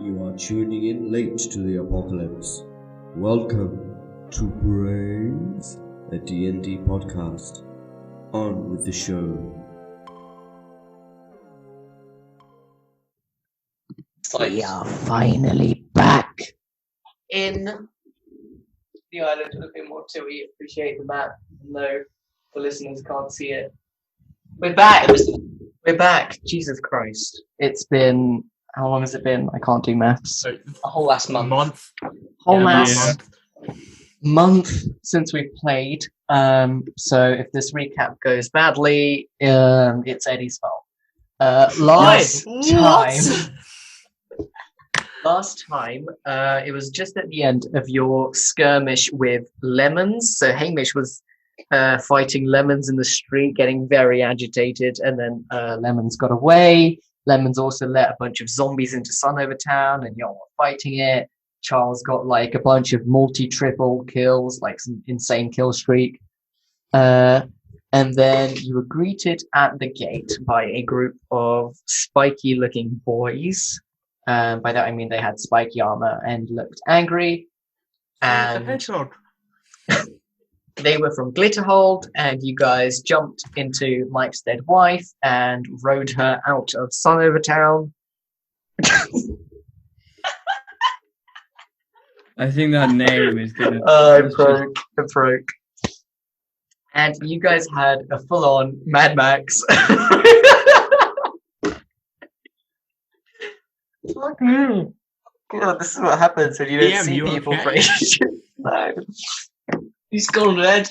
You are tuning in late to the apocalypse. Welcome to Brains, a D&D podcast. On with the show. We are finally back in the island of Immortal. We appreciate the map, even though the listeners can't see it. We're back. We're back. Jesus Christ. It's been, how long has it been? I can't do maths. A whole last month. Month Month since we've played. So if this recap goes badly, it's Eddie's fault. Last time, it was just at the end of your skirmish with Lemons. So Hamish was fighting Lemons in the street, getting very agitated, and then Lemons got away. Lemons also let a bunch of zombies into Sunnover town, and y'all were fighting it. Charles got like a bunch of multi-triple kills, like some insane kill streak. And then you were greeted at the gate by a group of spiky-looking boys. By that I mean they had spiky armor and looked angry. And they were from Glitterhold, and you guys jumped into Mike's dead wife and rode her out of Sunnover town. I think that name is gonna. It broke. And you guys had a full-on Mad Max. God, this is what happens when you don't see people for ages. No. He's gone red.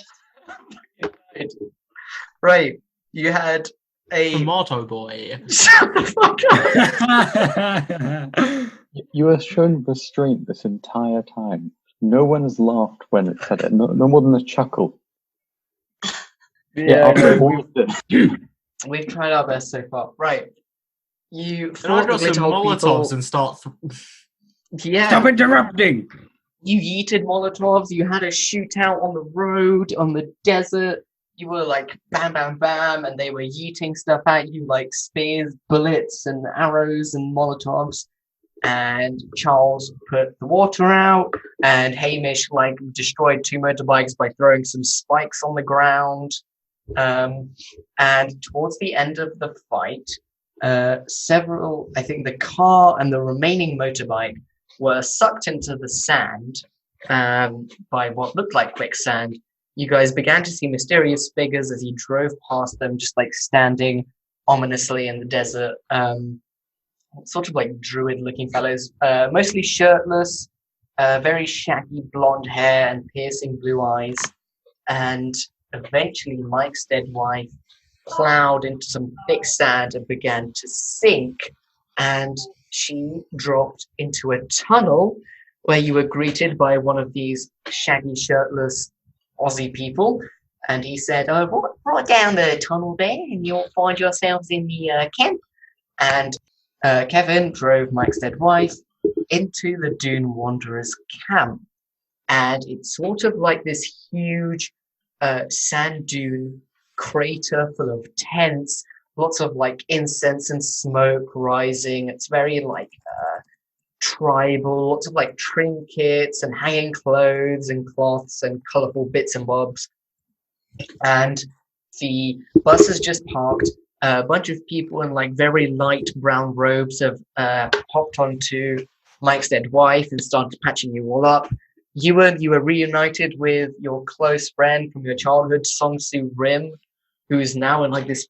Right, you had a Tomato boy. Shut the fuck up. You have shown restraint this entire time. No one has laughed when it said it. No more than a chuckle. We've tried our best so far. Right. You I got some Molotovs people. and start. Yeah. Stop interrupting! You yeeted Molotovs. You had a shootout on the road, on the desert. You were like bam, bam, bam, and they were yeeting stuff at you like spears, bullets, and arrows and Molotovs. And Charles put the water out, and Hamish like destroyed 2 motorbikes by throwing some spikes on the ground. And towards the end of the fight, several, I think the car and the remaining motorbike were sucked into the sand by what looked like quicksand. You guys began to see mysterious figures as you drove past them, just like standing ominously in the desert. Sort of like Druid-looking fellows, mostly shirtless, very shaggy blonde hair and piercing blue eyes. And eventually Mike's dead wife plowed into some thick sand and began to sink. And she dropped into a tunnel where you were greeted by one of these shaggy, shirtless Aussie people. And he said, right down the tunnel there and you'll find yourselves in the camp. And Kevin drove Mike's dead wife into the Dune Wanderers Camp. And it's sort of like this huge sand dune crater full of tents, lots of like incense and smoke rising. It's very like tribal, lots of like trinkets and hanging clothes and cloths and colorful bits and bobs. And the bus has just parked. A bunch of people in like very light brown robes have hopped onto Mike's dead wife and started patching you all up. You were reunited with your close friend from your childhood, Songsu Rim, who is now in like this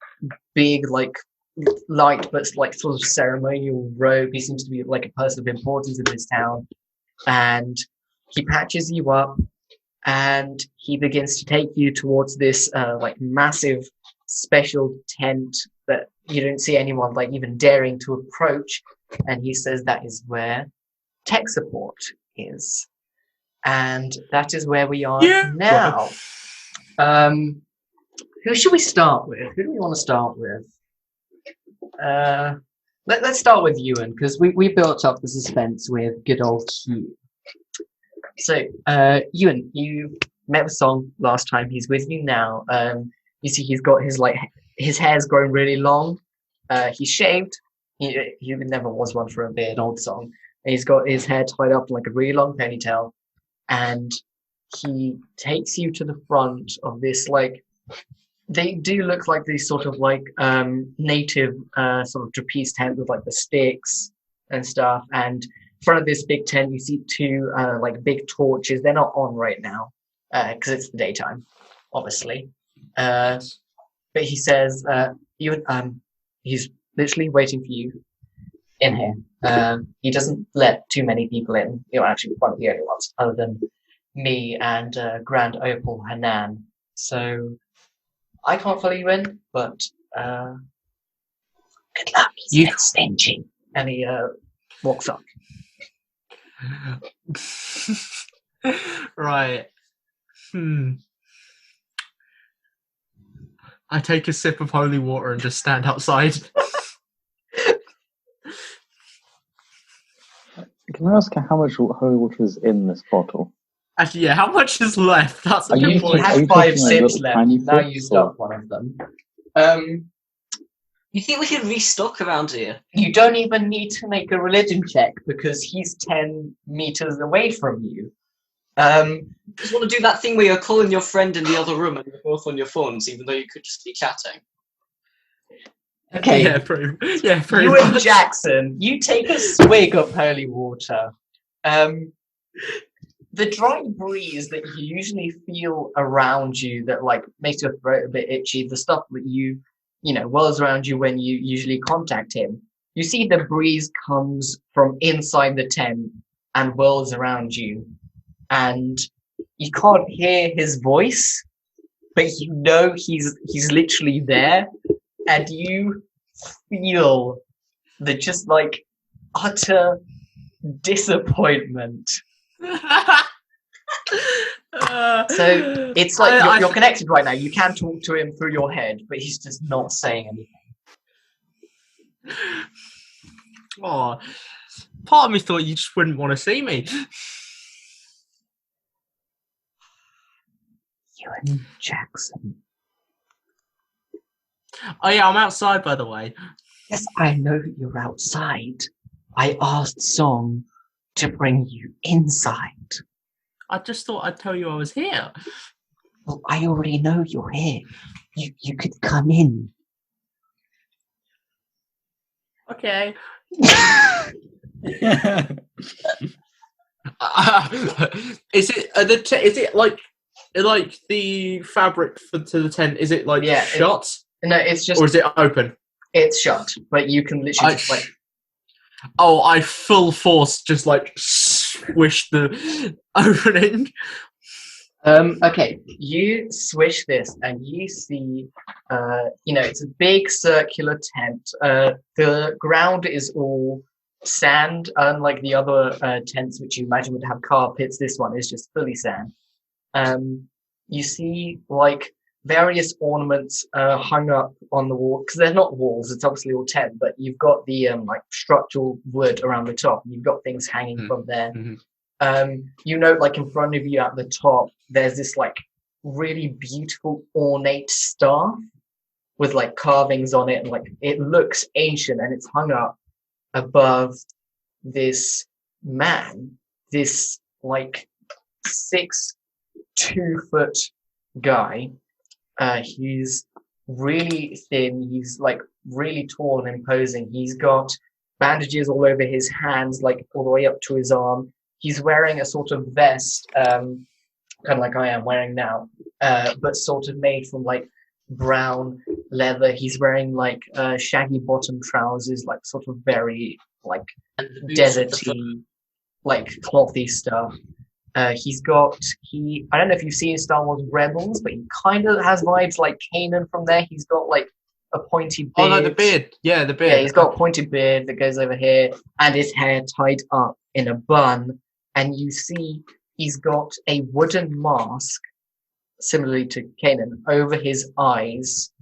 big, like light but like sort of ceremonial robe. He seems to be like a person of importance in this town, and he patches you up, and he begins to take you towards this like massive special tent that you don't see anyone like even daring to approach, and he says that is where tech support is. And that is where we are now. Who should we start with? Who do we want to start with? Let's start with Ewan, because we built up the suspense with good old Hugh. So, Ewan, you met with Song last time. He's with you now. You see he's got his hair's grown really long. He's shaved. He never was one for a beard, old Song. And he's got his hair tied up like a really long ponytail, and he takes you to the front of this, like, they do look like these sort of like native sort of trapeze tent with like the sticks and stuff. And in front of this big tent, you see two like big torches. They're not on right now because it's the daytime, obviously. But he says, he's literally waiting for you in here. He doesn't let too many people in. You're actually one of the only ones, other than me and Grand Opal Hanan. So I can't follow you in, but good luck. He's a bit stingy. And he walks up. Right. I take a sip of holy water and just stand outside. Can I ask how much holy water is in this bottle? Actually, yeah, how much is left? That's a Are good you- point. You had Are you 5 taking, like, sips little left. tiny Now sips, used or- up one of them. You think we could restock around here? You don't even need to make a religion check because he's 10 meters away from you. Just want to do that thing where you're calling your friend in the other room and you're both on your phones, even though you could just be chatting. Okay, Yeah, pretty you and much. Jackson, you take a swig of holy water. The dry breeze that you usually feel around you that like makes your throat a bit itchy, the stuff that you know, whirls around you when you usually contact him, you see the breeze comes from inside the tent and whirls around you. And you can't hear his voice, but you know he's literally there. And you feel the just like utter disappointment. So it's like you're connected right now. You can talk to him through your head, but he's just not saying anything. Oh, part of me thought you just wouldn't want to see me. You and Jackson. Oh yeah, I'm outside, by the way. Yes, I know you're outside. I asked Song to bring you inside. I just thought I'd tell you I was here. Well, I already know you're here. You could come in. Okay. Is it like the fabric to the tent? Is it like shut? No, it's just. Or is it open? It's shut, but you can literally just like. Oh, I full force just like swish the opening. Okay, you swish this and you see, it's a big circular tent. The ground is all sand, unlike the other tents which you imagine would have carpets. This one is just fully sand. You see like various ornaments hung up on the wall, because they're not walls, it's obviously all tent, but you've got the like structural wood around the top, and you've got things hanging from there. You note like in front of you at the top, there's this like really beautiful ornate staff with like carvings on it, and like it looks ancient, and it's hung up above this man, this like 6'2" guy. He's really thin, he's like really tall and imposing. He's got bandages all over his hands, like all the way up to his arm. He's wearing a sort of vest, kind of like I am wearing now, but sort of made from like brown leather. He's wearing like shaggy bottom trousers, like sort of very like deserty, like clothy stuff. I don't know if you've seen Star Wars Rebels, but he kind of has vibes like Kanan from there. He's got like a pointy beard. Oh no, the beard. Yeah, the beard. Yeah, he's got a pointed beard that goes over here, and his hair tied up in a bun. And you see he's got a wooden mask, similarly to Kanan, over his eyes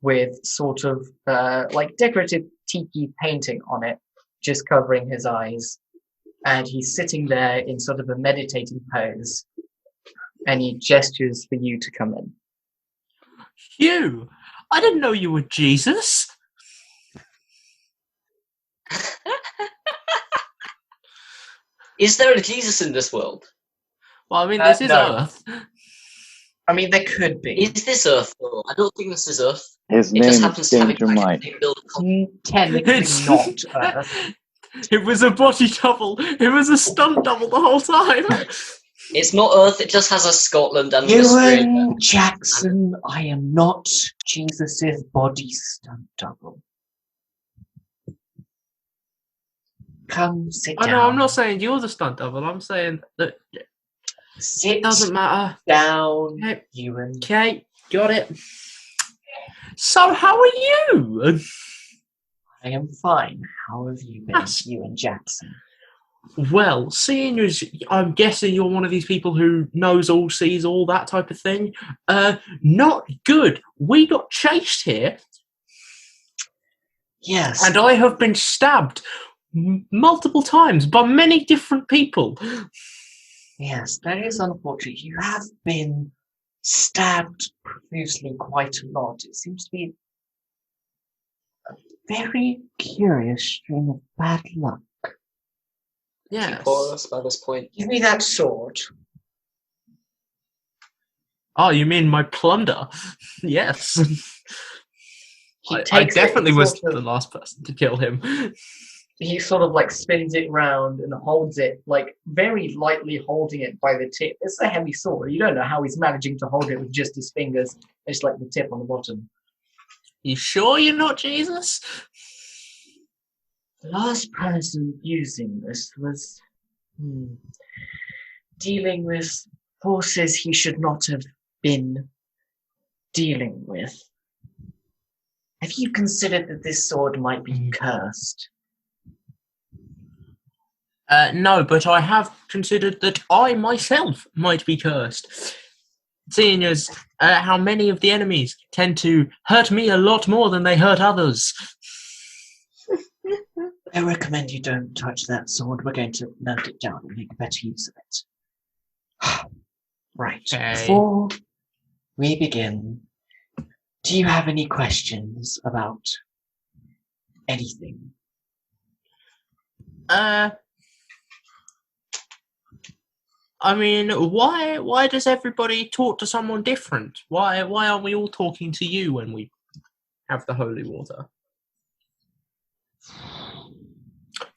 with sort of like decorative tiki painting on it, just covering his eyes. And he's sitting there in sort of a meditating pose, and he gestures for you to come in. You? I didn't know you were Jesus. Is there a Jesus in this world? Well, I mean, this is no. Earth. I mean, there could be. Is this Earth, though? I don't think this is Earth. His It name just is happens to have Danger Mike. Technically not Earth. It was a body double. It was a stunt double the whole time. It's not Earth, it just has a Scotland and Australia. Ewan Jackson, I am not Jesus' body stunt double. Come, sit down. I know, I'm not saying you're the stunt double. I'm saying that Sit it doesn't matter. down, Okay. Ewan. Okay, got it. So, how are you? I am fine. How have you been, Yes. Ewan Jackson? Well, seeing as I'm guessing you're one of these people who knows all, sees all, that type of thing, not good. We got chased here, Yes. and I have been stabbed multiple times by many different people. Yes, that is unfortunate. You have been stabbed profusely quite a lot. It seems to be a very curious string of bad luck. Yes. For us by this point. Give me that sword. Oh, you mean my plunder? Yes. He I takes it, definitely was sort the of- last person to kill him. He sort of like spins it round and holds it, like very lightly holding it by the tip. It's a heavy sword. You don't know how he's managing to hold it with just his fingers. It's like the tip on the bottom. You sure you're not Jesus? The last person using this was dealing with forces he should not have been dealing with. Have you considered that this sword might be cursed? No, but I have considered that I myself might be cursed. Seeing as how many of the enemies tend to hurt me a lot more than they hurt others. I recommend you don't touch that sword. We're going to melt it down and make better use of it. Right. Okay. Before we begin, do you have any questions about anything? I mean, why does everybody talk to someone different? Why aren't we all talking to you when we have the holy water?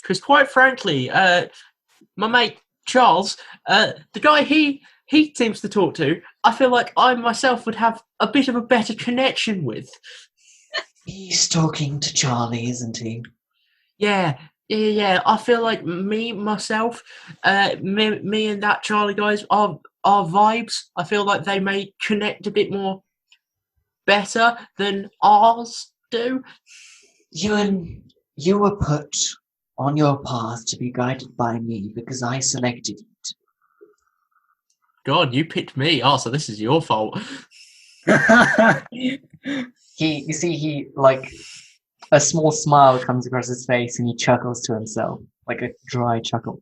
Because quite frankly, my mate Charles, the guy he seems to talk to, I feel like I myself would have a bit of a better connection with. He's talking to Charlie, isn't he? Yeah. I feel like myself, me and that Charlie guys, our vibes, I feel like they may connect a bit more better than ours do. You were put on your path to be guided by me because I selected it. God, you picked me. Oh, so this is your fault. He like a small smile comes across his face and he chuckles to himself, like a dry chuckle.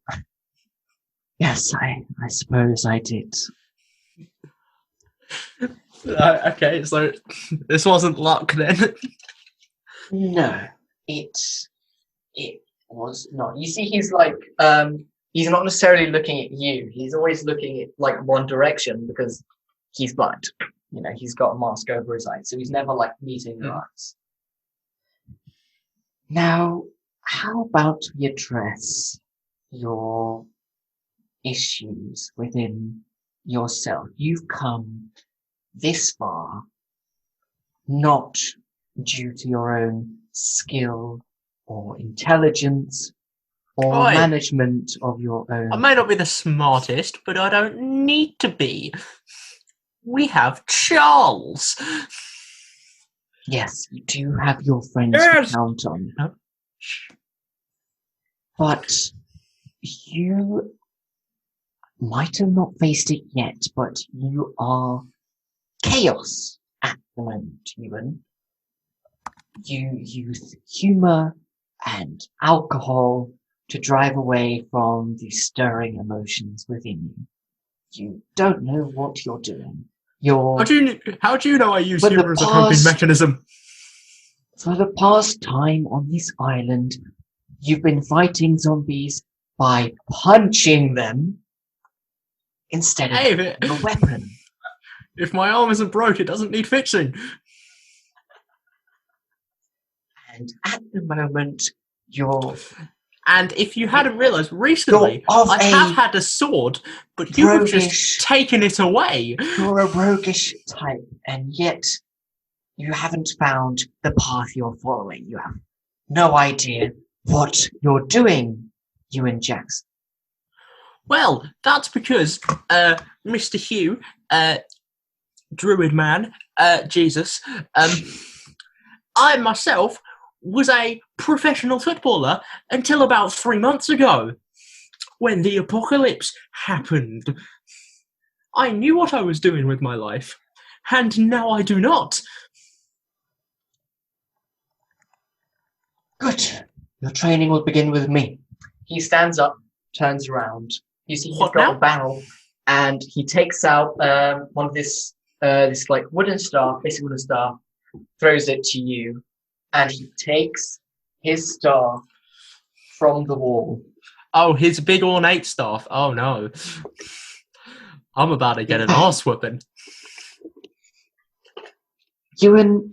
Yes, I suppose I did. Okay, so this wasn't luck then. No, it was not. You see, he's like, he's not necessarily looking at you. He's always looking at like one direction because he's blind. You know, he's got a mask over his eyes, so he's never like meeting your eyes. Now, how about we address your issues within yourself? You've come this far not due to your own skill or intelligence or Oi. management of your own. I may not be the smartest, but I don't need to be. We have Charles. Yes, you do have your friends Yes. to count on. But you might have not faced it yet, but you are chaos at the moment, Ewan. You use humour and alcohol to drive away from the stirring emotions within you. You don't know what you're doing. How do you know I use But the humor as a coping past- mechanism? For the past time on this island, you've been fighting zombies by punching them instead Hey, of a weapon. if my arm isn't broke, it doesn't need fixing. And at the moment, you're And if you hadn't realised, recently I have had a sword, but you have just taken it away. You're a roguish type, and yet you haven't found the path you're following. You have no idea what you're doing, you and Jackson. Well, that's because Mr. Hugh, Druid man, Jesus, I myself was a professional footballer until about 3 months ago, when the apocalypse happened. I knew what I was doing with my life, and now I do not. Good. Your training will begin with me. He stands up, turns around. You see he's What got now? a barrel, and he takes out one of this like wooden staff, basically wooden staff, throws it to you, and he takes his staff from the wall. Oh, his big ornate staff. Oh no. I'm about to get an arse whooping. Ewan,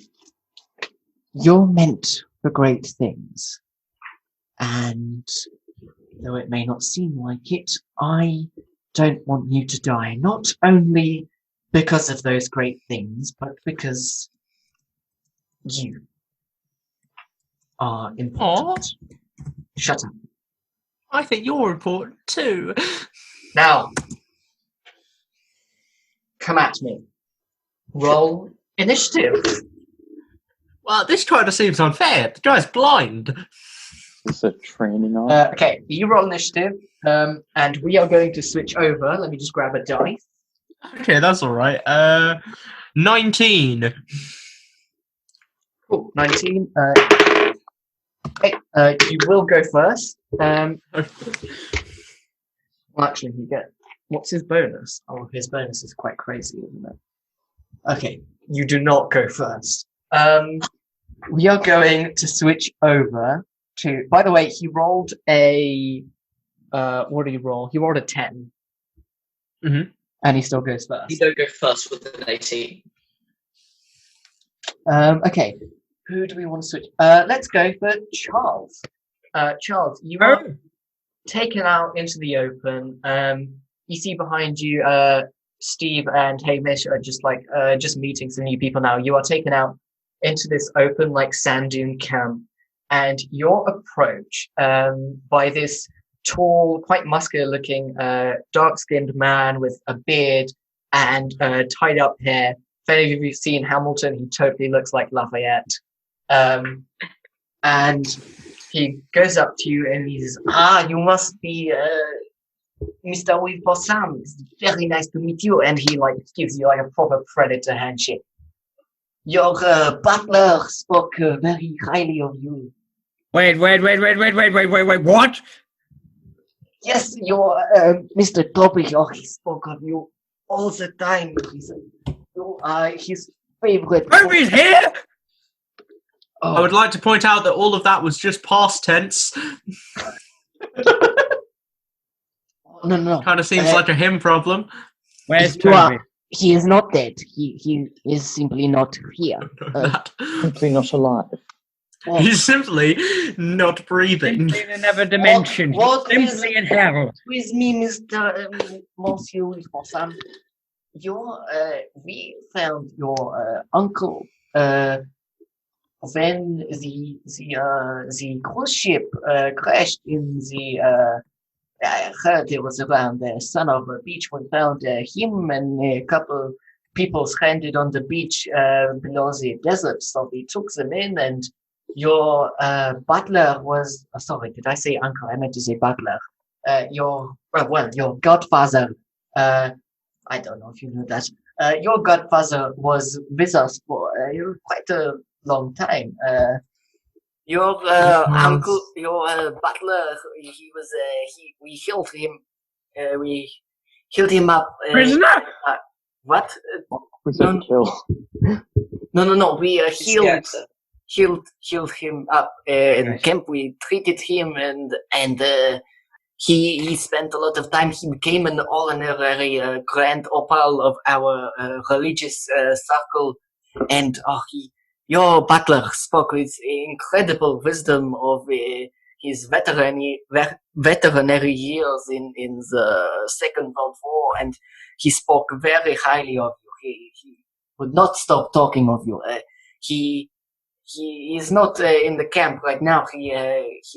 you're meant for great things. And though it may not seem like it, I don't want you to die. Not only because of those great things, but because you are important. Shut up. I think you're important too. Now, come at me. Roll initiative. Well, this kind of seems unfair. The guy's blind. It's a training arm. Okay, you roll initiative, and we are going to switch over. Let me just grab a dice. Okay, that's all right. 19. Cool, 19. Okay, you will go first. Well, actually, you get... What's his bonus? Oh, his bonus is quite crazy, isn't it? Okay, you do not go first. We are going to switch over to... By the way, he rolled a... what did he roll? He rolled a 10. Mm-hmm. And he still goes first. You don't go first with an 18. Okay, who do we want to switch? Let's go for Charles. Charles, you are taken out into the open. You see behind you, Steve and Hamish are just meeting some new people now. You are taken out into this open, sand dune camp, and you're approached by this tall, quite muscular-looking, dark-skinned man with a beard and tied up hair. If any of you have seen Hamilton, he totally looks like Lafayette. And he goes up to you and he says, you must be Mr. Wilpossam. It's very nice to meet you. And he gives you a proper predator handshake. Your butler spoke very highly of you. Wait, what? Yes, your Mr. Topic, he spoke of you all the time. He said you are his favorite. Toby's here? I would like to point out that all of that was just past tense. No. Kind of seems like a him problem. Where's Toby? He is not dead. He is simply not here. Simply not alive. He's simply not breathing. Simply in another dimension. Simply in hell. With me, Mr. Monsieur Wilson. We found your uncle when the cruise ship crashed in the. I heard it was around the Sunnover beach. We found him and a couple people stranded on the beach below the desert. So we took them in, and your butler was... sorry, did I say uncle? I meant to say butler. Your godfather... I don't know if you know that. Your godfather was with us for quite a long time. Your uncle, your butler, he was, we healed him, we healed him up. Prisoner? What? We said kill. No, we healed him up in camp. We treated him and he spent a lot of time. He became an honorary grand opal of our religious circle, and your butler spoke with incredible wisdom of his veterinary years in the Second World War, and he spoke very highly of you. He would not stop talking of you. He is not in the camp right now. He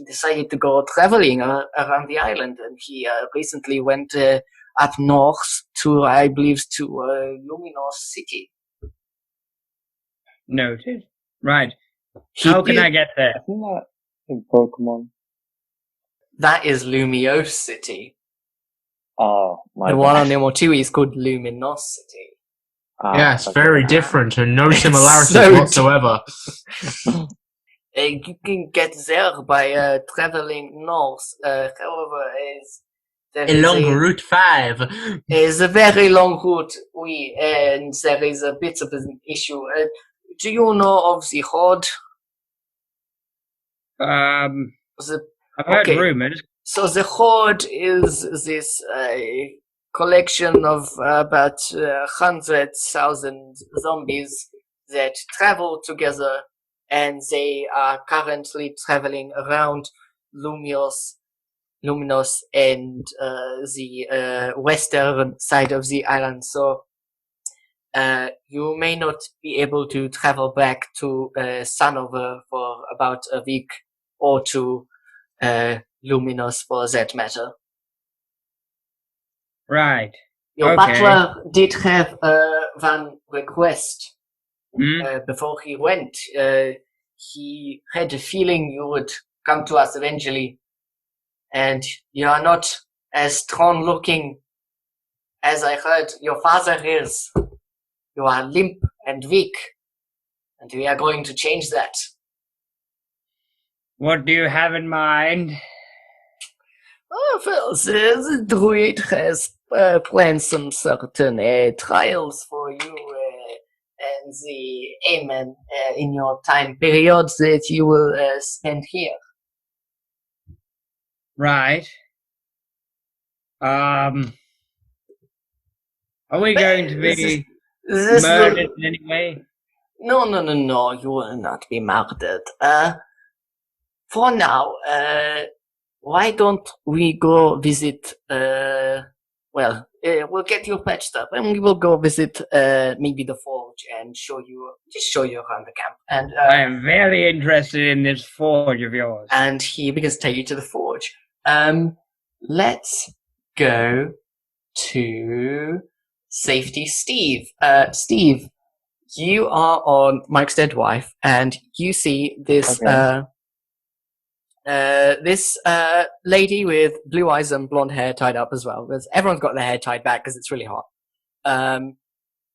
decided to go traveling around the island, and he recently went up north to, I believe, to Luminos City. Noted. Right. How can I get there? Isn't that in Pokemon? That is Lumiose City. Oh, my The bad. one on MO2 is called Luminos City. Yeah, it's okay. very different and no similarities so whatsoever. You can get there by traveling north. However, there A is long Route 5. is a very long route, and there is a bit of an issue. Do you know of the Horde? I've heard rumors. So the Horde is this collection of about 100,000 zombies that travel together, and they are currently traveling around Luminos and the western side of the island. So you may not be able to travel back to Sunnover for about a week, or to Luminos for that matter. Right. Your Okay. butler did have one request Hmm? before he went. He had a feeling you would come to us eventually, and you are not as strong looking as I heard your father is. You are limp and weak, and we are going to change that. What do you have in mind? Oh, well, the Druid has planned some certain trials for you, and the aim in your time period that you will spend here. Right. Are we going to be This murdered in any way? No, you will not be murdered. For now, why don't we go visit, we'll get you patched up, and we will go visit, maybe the forge, and show you around the camp. And, I am very interested in this forge of yours. and he begins to take you to the forge. Let's go to Safety Steve. Steve, you are on Mike's dead wife, and you see this, Okay. this lady with blue eyes and blonde hair tied up as well. Everyone's got their hair tied back because it's really hot.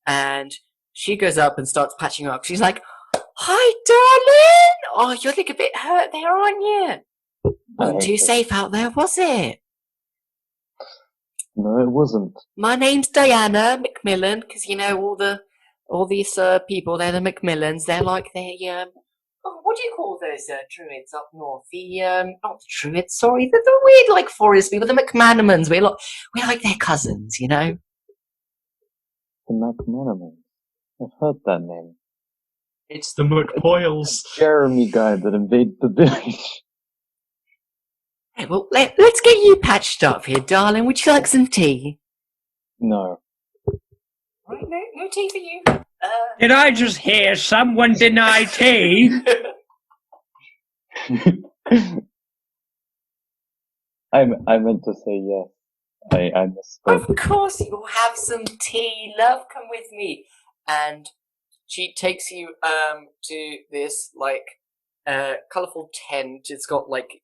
And she goes up and starts patching you up. She's like, "Hi, darling! Oh, you look a bit hurt there, aren't you? Wasn't too safe out there, was it? No, it wasn't. My name's Diana Macmillan, because you know all these people, they're the Macmillans. They're like what do you call those druids up north? Not the druids, sorry, the weird like forest people, the McManamans. We're like their cousins, you know. The MacManamans. I've heard that name. It's the McPoyles. Jeremy guy that invaded the village. Hey, well, let's get you patched up here, darling. Would you like some tea? No. Right, no tea for you. Did I just hear someone deny tea? I meant to say yes. I misspoke. Of course you'll have some tea, love. Come with me. And she takes you to this colourful tent. It's got like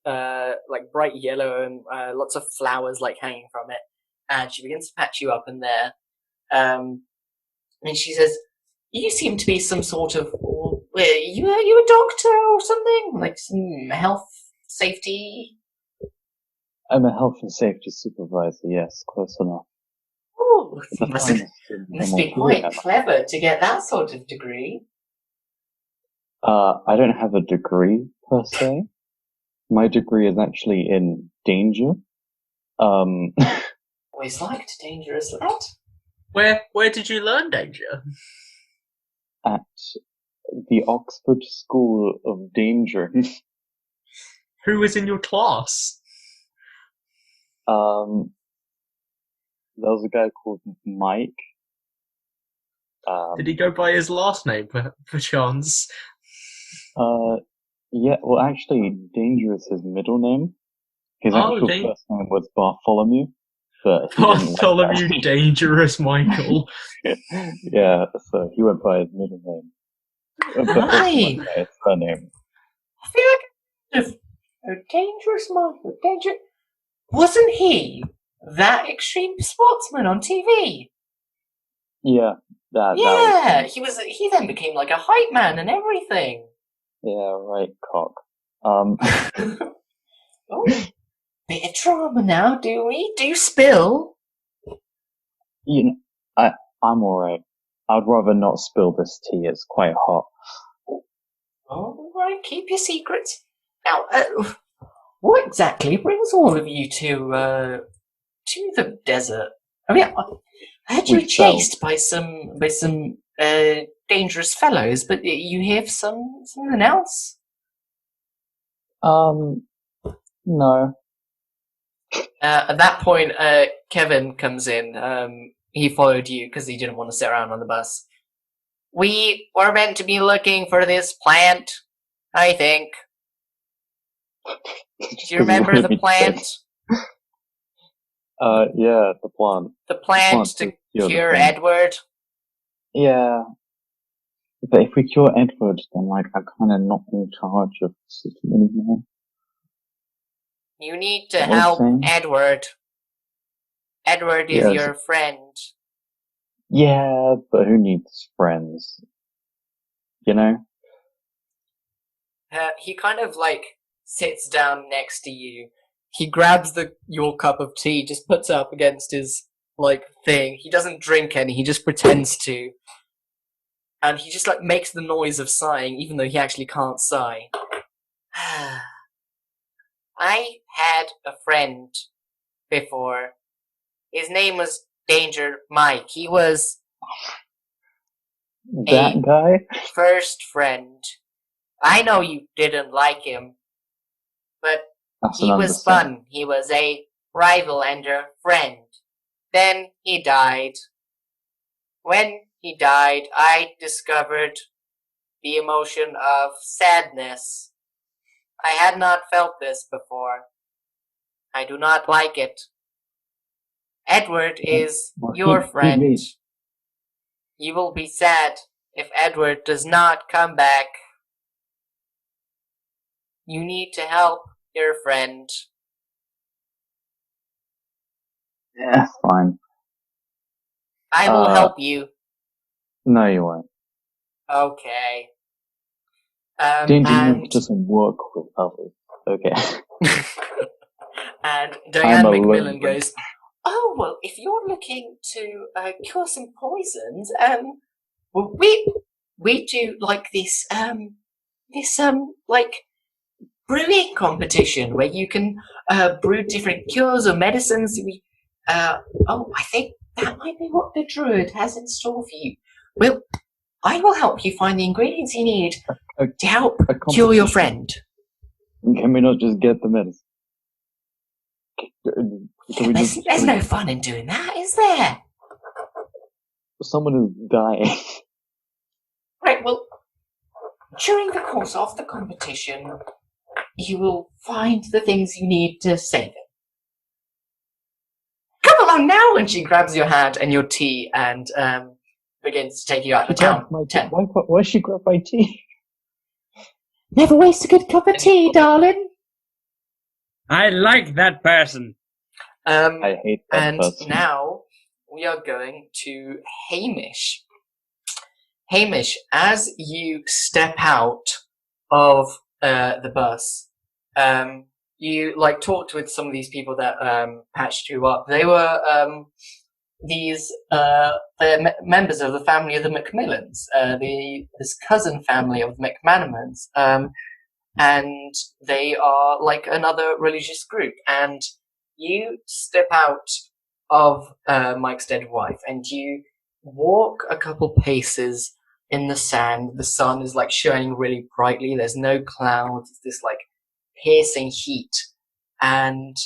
bright yellow and lots of flowers like hanging from it. And she begins to patch you up in there. And she says, "You seem to be some sort of you a doctor or something? Like some health safety?" I'm a health and safety supervisor, yes, close enough. Oh, The must finest in be MLP, quite am I? clever to get that sort of degree. I don't have a degree per se. My degree is actually in danger. Always liked dangerous lad. Where did you learn danger? At the Oxford School of Danger. Who was in your class? There was a guy called Mike. Did he go by his last name, per chance? Yeah, well, actually, Danger is his middle name. His actual first name was Bartholomew, but he didn't like Bartholomew that. Dangerous Michael. Yeah, so he went by his middle name. But also went by his surname. I feel like a dangerous Michael. Wasn't he that extreme sportsman on TV? Yeah, that was him. He then became like a hype man and everything. Yeah, right, cock. Oh, bit of drama now, do we? Do spill? You know, I'm alright. I'd rather not spill this tea, it's quite hot. Alright, keep your secrets. Now, what exactly brings all of you to the desert? I mean, I heard you were chased by some dangerous fellows, but you have something else? No. At that point, Kevin comes in. He followed you because he didn't want to sit around on the bus. We were meant to be looking for this plant, I think. Do you remember the plant? Yeah, the plant. The plant to cure Edward? Yeah. But if we cure Edward, then, like, I'm kind of not in charge of the city anymore. You need to help Edward. Edward is your friend. Yeah, but who needs friends? You know? He kind of, like, sits down next to you. He grabs your cup of tea, just puts it up against his, like, thing. He doesn't drink any, he just pretends to. And he just, like, makes the noise of sighing, even though he actually can't sigh. I had a friend before. His name was Danger Mike. He was that guy? First friend. I know you didn't like him, but he was fun. He was a rival and a friend. Then he died. When he died, I discovered the emotion of sadness. I had not felt this before. I do not like it. Edward is your friend. You will be sad if Edward does not come back. You need to help your friend. Yeah, fine. I will help you. No, you won't. Okay. Danger doesn't work with others. Okay. And Diane McMillan goes, "Oh, well, if you're looking to cure some poisons, well, we do like this like brewing competition where you can brew different cures or medicines. I think that might be what the Druid has in store for you. Well, I will help you find the ingredients you need to help cure your friend." Can we not just get the medicine? There's no fun in doing that, is there? Someone is dying. Right, well, during the course of the competition, you will find the things you need to save it. Come along now! And she grabs your hand and your tea and begins to take you out of town. Why she grab my tea? Never waste a good cup of tea, darling. I like that person. I hate that person. And now we are going to Hamish. Hamish, as you step out of the bus, you like talked with some of these people that patched you up. They were these members of the family of the Macmillans, this cousin family of the McManamans, and they are like another religious group. And you step out of Mike's dead wife and you walk a couple paces in the sand. The sun is like shining really brightly. There's no clouds. It's this like piercing heat. And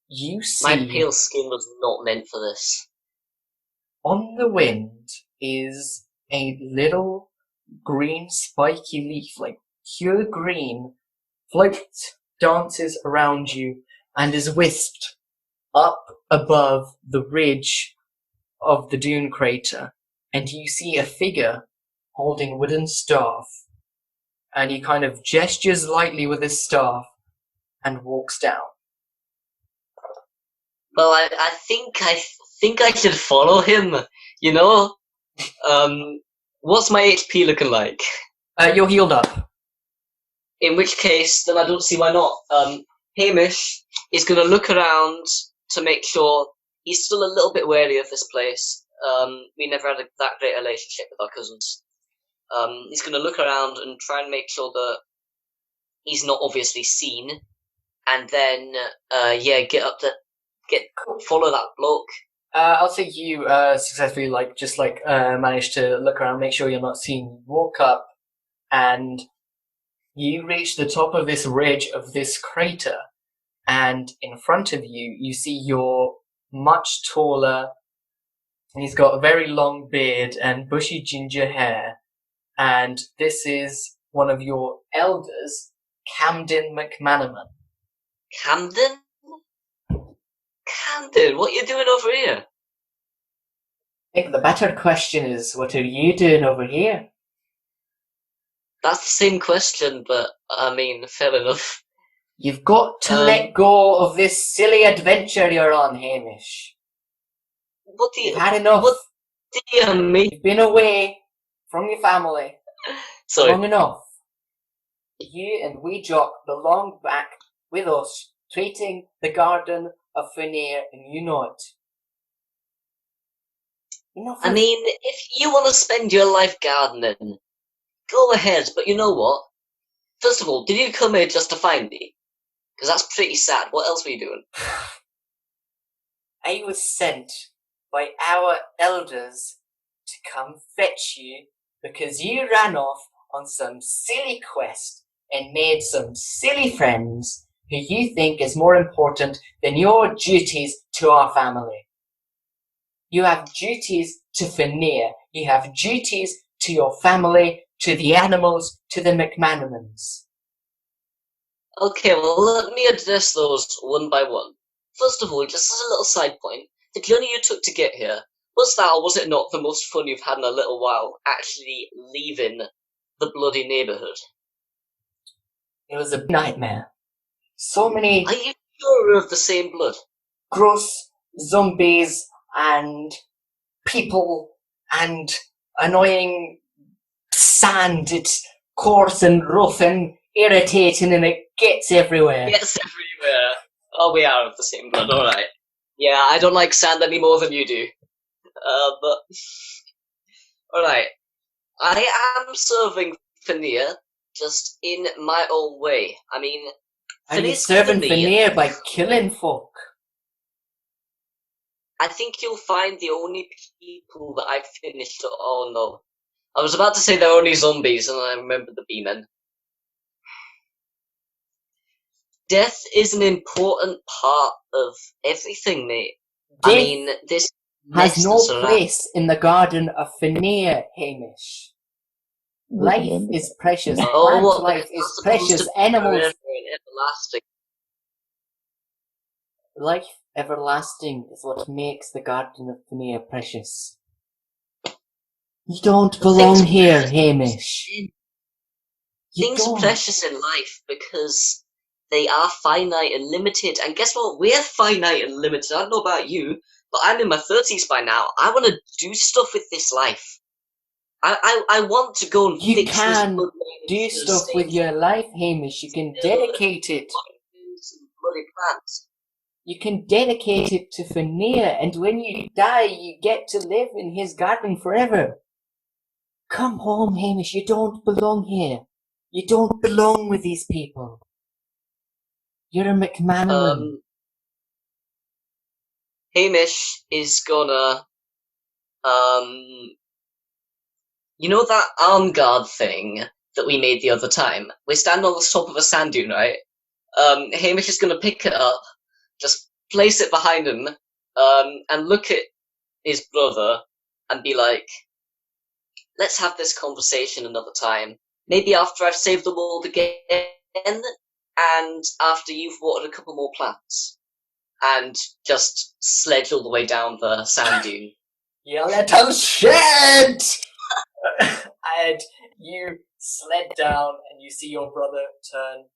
you see... My pale skin was not meant for this. On the wind is a little green spiky leaf, like pure green, floats, dances around you, and is whisked up above the ridge of the dune crater. And you see a figure holding a wooden staff, and he kind of gestures lightly with his staff and walks down. Well, I think I should follow him. You know, what's my HP looking like? You're healed up. In which case, then I don't see why not. Hamish is going to look around to make sure he's still a little bit wary of this place. We never had that great relationship with our cousins. He's going to look around and try and make sure that he's not obviously seen, and then follow that bloke. I'll say you successfully managed to look around, make sure you're not seen. Walk up, and you reach the top of this ridge of this crater, and in front of you, you see your much taller. He's got a very long beard and bushy ginger hair, and this is one of your elders, Camden McManaman. Camden? Camden, what are you doing over here? I think the better question is, what are you doing over here? That's the same question, but, I mean, fair enough. You've got to let go of this silly adventure you're on, Hamish. You've had enough. What do you mean? You've been away from your family long enough. You and wee Jock belong back with us, treating the Garden of Fenir, and you know it. I mean, if you want to spend your life gardening, go ahead, but you know what? First of all, did you come here just to find me? Because that's pretty sad. What else were you doing? I was sent by our elders to come fetch you because you ran off on some silly quest and made some silly friends who you think is more important than your duties to our family. You have duties to Fenir. You have duties to your family, to the animals, to the McManamans. Okay, well, let me address those one by one. First of all, just as a little side point, the journey you took to get here, was that or was it not the most fun you've had in a little while, actually leaving the bloody neighbourhood? It was a nightmare. So many... Are you sure we're of the same blood? Gross zombies and people and annoying sand. It's coarse and rough and irritating and it gets everywhere. Gets everywhere. Oh, we are of the same blood, alright. Yeah, I don't like sand any more than you do. But... Alright. I am serving Fenir, just in my own way. I mean... And you're serving Fenir by killing folk. I think you'll find the only people that I've finished... Oh no. I was about to say they're only zombies, and I remembered the B-men. Death is an important part of everything, mate. Death I mean, this has no place in the Garden of Fenir, Hamish. Life is precious. Plant life is precious. Animals. Everlasting. Life everlasting is what makes the Garden of Fenir precious. You don't belong here, Hamish. Things are precious in life because they are finite and limited. And guess what? We're finite and limited. I don't know about you, but I'm in my 30s by now. I want to do stuff with this life. I want to go and fix this. You can do stuff with your life, Hamish. You can dedicate it. Bloody plants. You can dedicate it to Fenir, and when you die, you get to live in his garden forever. Come home, Hamish. You don't belong here. You don't belong with these people. You're a McManaman. Hamish is gonna, you know that arm guard thing that we made the other time? We stand on the top of a sand dune, right? Hamish is gonna pick it up, just place it behind him, and look at his brother and be like, let's have this conversation another time. Maybe after I've saved the world again, and after you've watered a couple more plants. And just sledge all the way down the sand dune. You little shit! And you sled down and you see your brother turn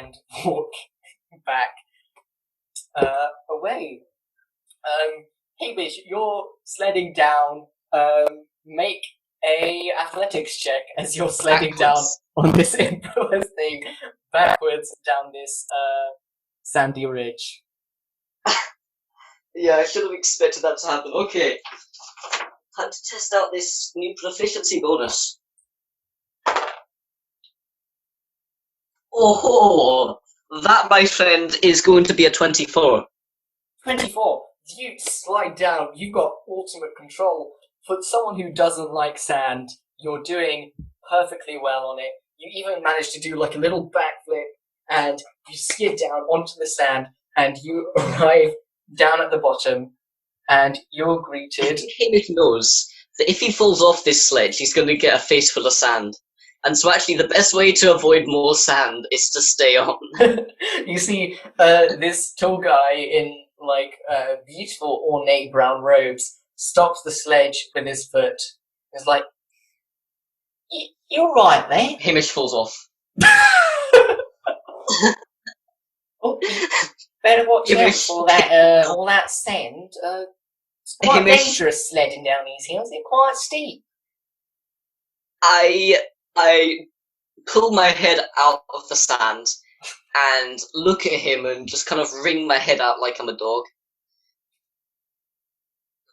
and walk back away. Hamish, you're sledding down. Make a athletics check as you're sledding down on this influence thing backwards down this sandy ridge. Yeah, I should have expected that to happen. Okay. Time to test out this new proficiency bonus. Oh, that, my friend, is going to be a 24. 24. You slide down. You've got ultimate control. For someone who doesn't like sand, you're doing perfectly well on it. You even managed to do like a little backflip, and you skid down onto the sand, and you arrive down at the bottom, and you're greeted. Hamish knows that if he falls off this sledge, he's going to get a face full of sand. And so actually the best way to avoid more sand is to stay on. You see this tall guy in like beautiful ornate brown robes stops the sledge with his foot. He's like, you're right there. Hamish falls off. Oh, better watch out for that all that sand. It's quite dangerous sledding down these hills. They're quite steep. I pull my head out of the sand and look at him and just kind of wring my head out like I'm a dog.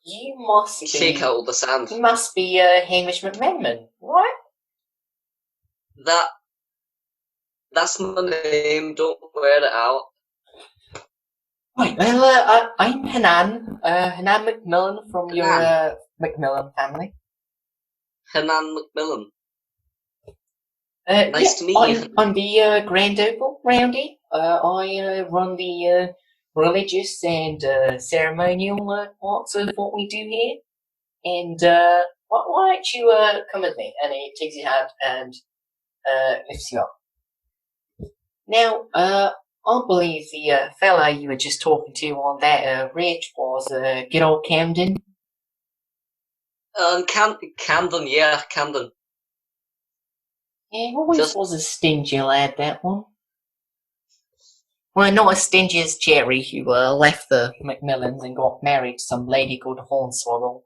You must be... Shake out all the sand. You must be Hamish McMenamin, right? That's my name, don't wear it out. Right, well, I'm Hanan. Hanan McMillan from your McMillan family. Hanan McMillan. Nice to meet you. I'm the Grand Opal Roundy. I run the religious and ceremonial parts of what we do here. And why don't you come with me? And he takes your hand and lifts you up. Now, I believe the fella you were just talking to on that ridge was good old Camden. Camden, yeah, Camden. Yeah, always was a stingy lad, that one. Well, not as stingy as Jerry, who left the Macmillans and got married to some lady called Hornswoggle.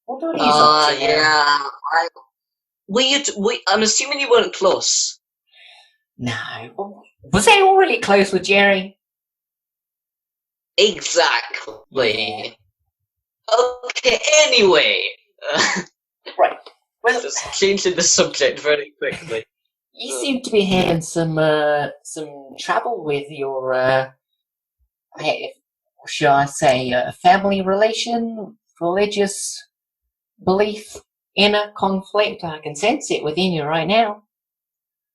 What are you up to yeah. I'm assuming you weren't close. No. Was they all really close with Jerry? Exactly. Okay, anyway. Right. Well, just changing the subject very quickly. You seem to be having some trouble with your, shall I say, family relation, religious belief, inner conflict. I can sense it within you right now.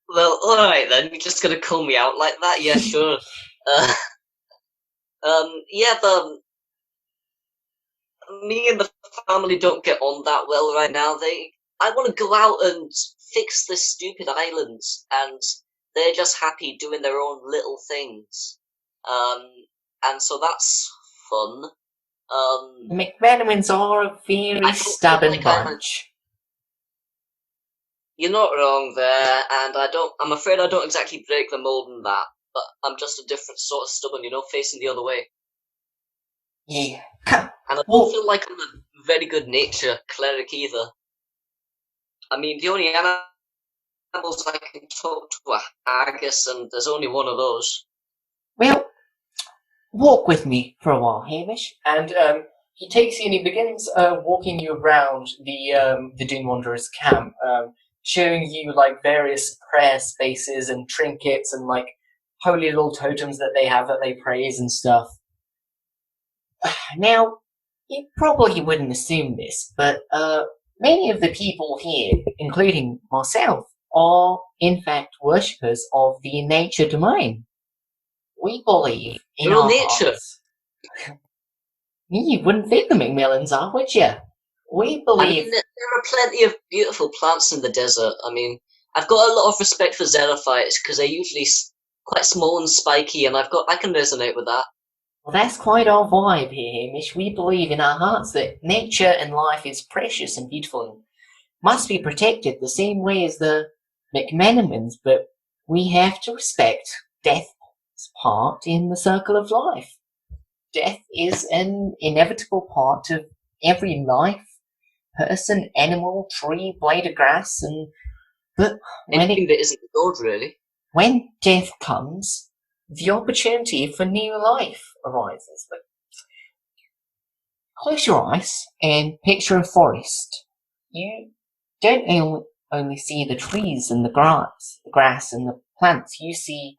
Well, alright then, you're just gonna call me out like that? Yeah, sure. Me and the family don't get on that well right now. I want to go out and fix this stupid island, and they're just happy doing their own little things. And so that's fun. McMenamins are a very stubborn bunch. You're not wrong there, and I'm afraid I don't exactly break the mold in that, but I'm just a different sort of stubborn, facing the other way. Yeah. And I don't feel like I'm a very good nature cleric either. I mean, the only animals I can talk to are haggis, and there's only one of those. Well, walk with me for a while, Hamish. And he takes you and he begins walking you around the Dune Wanderers Camp, showing you like various prayer spaces and trinkets and like holy little totems that they have that they praise and stuff. Now, you probably wouldn't assume this, but many of the people here, including myself, are in fact worshippers of the nature domain. We believe in Real our nature. hearts. You wouldn't think the Macmillans are, would you? We I believe. mean, there are plenty of beautiful plants in the desert. I mean, I've got a lot of respect for xerophytes because they're usually quite small and spiky, and I can resonate with that. Well, that's quite our vibe here, Hamish. We believe in our hearts that nature and life is precious and beautiful and must be protected the same way as the McMenamins, but we have to respect death's part in the circle of life. Death is an inevitable part of every life, person, animal, tree, blade of grass, but Anything that isn't good, really. when death comes, the opportunity for new life arises. But close your eyes and picture a forest. You don't only see the trees and the grass and the plants. You see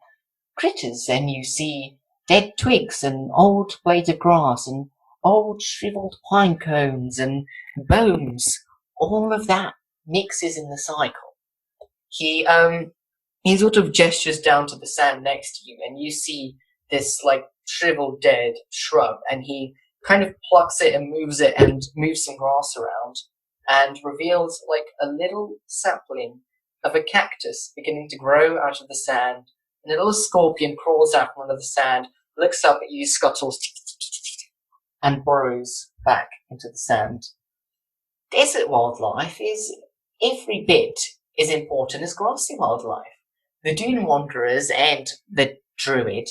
critters, and you see dead twigs and old blades of grass and old shriveled pine cones and bones. All of that mixes in the cycle. He sort of gestures down to the sand next to you, and you see this like shriveled dead shrub, and he kind of plucks it and moves some grass around and reveals like a little sapling of a cactus beginning to grow out of the sand, and a little scorpion crawls out from under the sand, looks up at you, scuttles, and burrows back into the sand. Desert wildlife is every bit as important as grassy wildlife. The Dune Wanderers and the Druid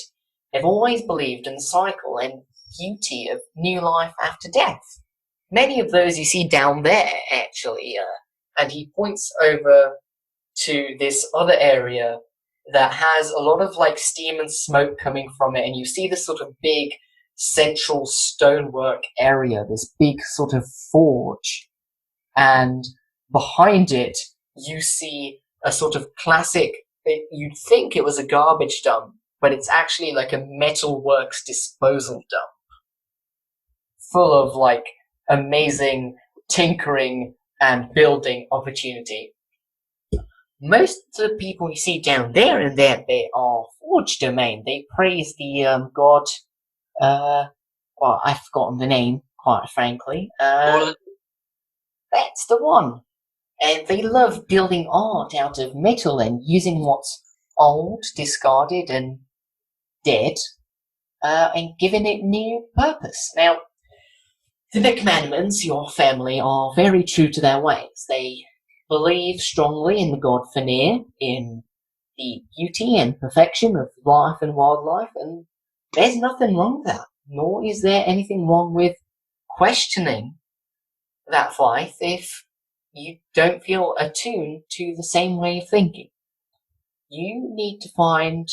have always believed in the cycle and beauty of new life after death. Many of those you see down there, actually, and he points over to this other area that has a lot of like steam and smoke coming from it, and you see this sort of big central stonework area, this big sort of forge, and behind it you see a sort of classic, you'd think it was a garbage dump, but it's actually like a metalworks disposal dump full of like amazing tinkering and building opportunity. Most of the people you see down there in that bit are Forge domain. They praise the god, well, I've forgotten the name, quite frankly. That's the one. And they love building art out of metal and using what's old, discarded, and dead, and giving it new purpose. Now, the McManamans, your family, are very true to their ways. They believe strongly in the god Fenir, in the beauty and perfection of life and wildlife, and there's nothing wrong with that, nor is there anything wrong with questioning that faith if you don't feel attuned to the same way of thinking. You need to find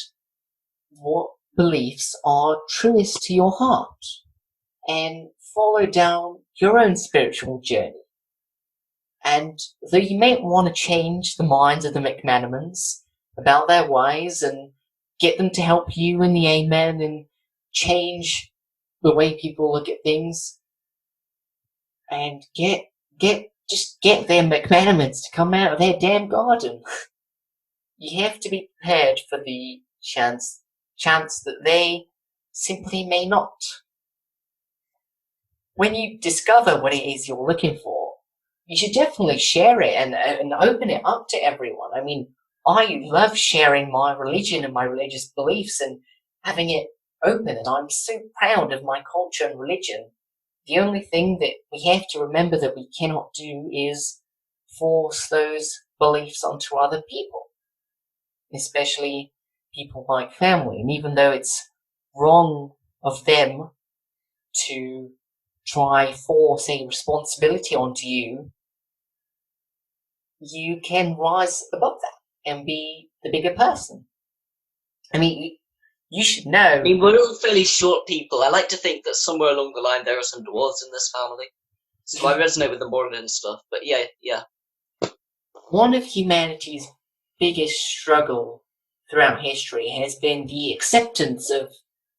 what beliefs are truest to your heart and follow down your own spiritual journey. And though you may want to change the minds of the McManamans about their ways and get them to help you in the Amen and change the way people look at things, and get their McManamans to come out of their damn garden. You have to be prepared for the chance that they simply may not. When you discover what it is you're looking for, you should definitely share it and open it up to everyone. I mean, I love sharing my religion and my religious beliefs and having it open, and I'm so proud of my culture and religion. The only thing that we have to remember that we cannot do is force those beliefs onto other people, especially people like family. And even though it's wrong of them to try force a responsibility onto you, you can rise above that and be the bigger person. I mean, you should know. I mean, we're all fairly short people. I like to think that somewhere along the line there are some dwarves in this family. So I resonate with the Morgan and stuff. But yeah. One of humanity's biggest struggle throughout history has been the acceptance of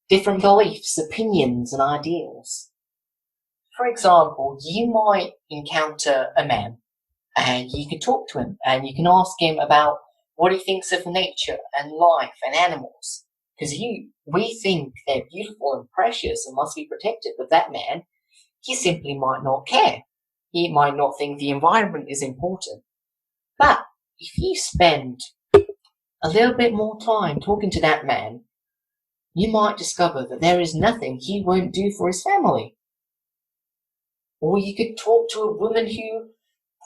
different beliefs, opinions, and ideals. for example, you might encounter a man and you can talk to him and you can ask him about what he thinks of nature and life and animals. Because we think they're beautiful and precious and must be protected, but that man, he simply might not care. He might not think the environment is important. But if you spend a little bit more time talking to that man, you might discover that there is nothing he won't do for his family. Or you could talk to a woman who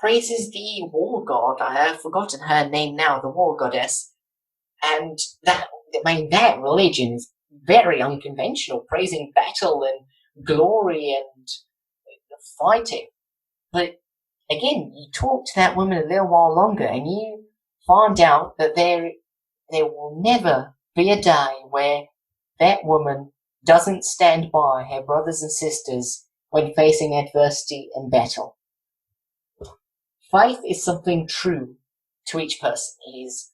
praises the war god. I have forgotten her name now, the war goddess. And that religion is very unconventional, praising battle and glory and fighting. But again, you talk to that woman a little while longer and you find out that there will never be a day where that woman doesn't stand by her brothers and sisters when facing adversity and battle. Faith is something true to each person. It is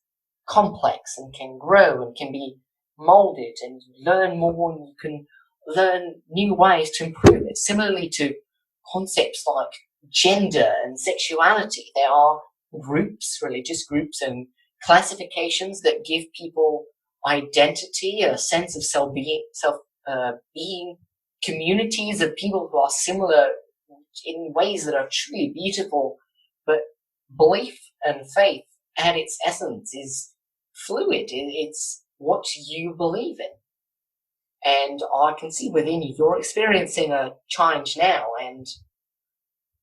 complex and can grow and can be molded and learn more, and you can learn new ways to improve it. Similarly to concepts like gender and sexuality, there are groups, religious groups and classifications that give people identity, a sense of self-being, communities of people who are similar in ways that are truly beautiful. But belief and faith at its essence is fluid. It's what you believe in. And I can see within you, you're experiencing a change now, and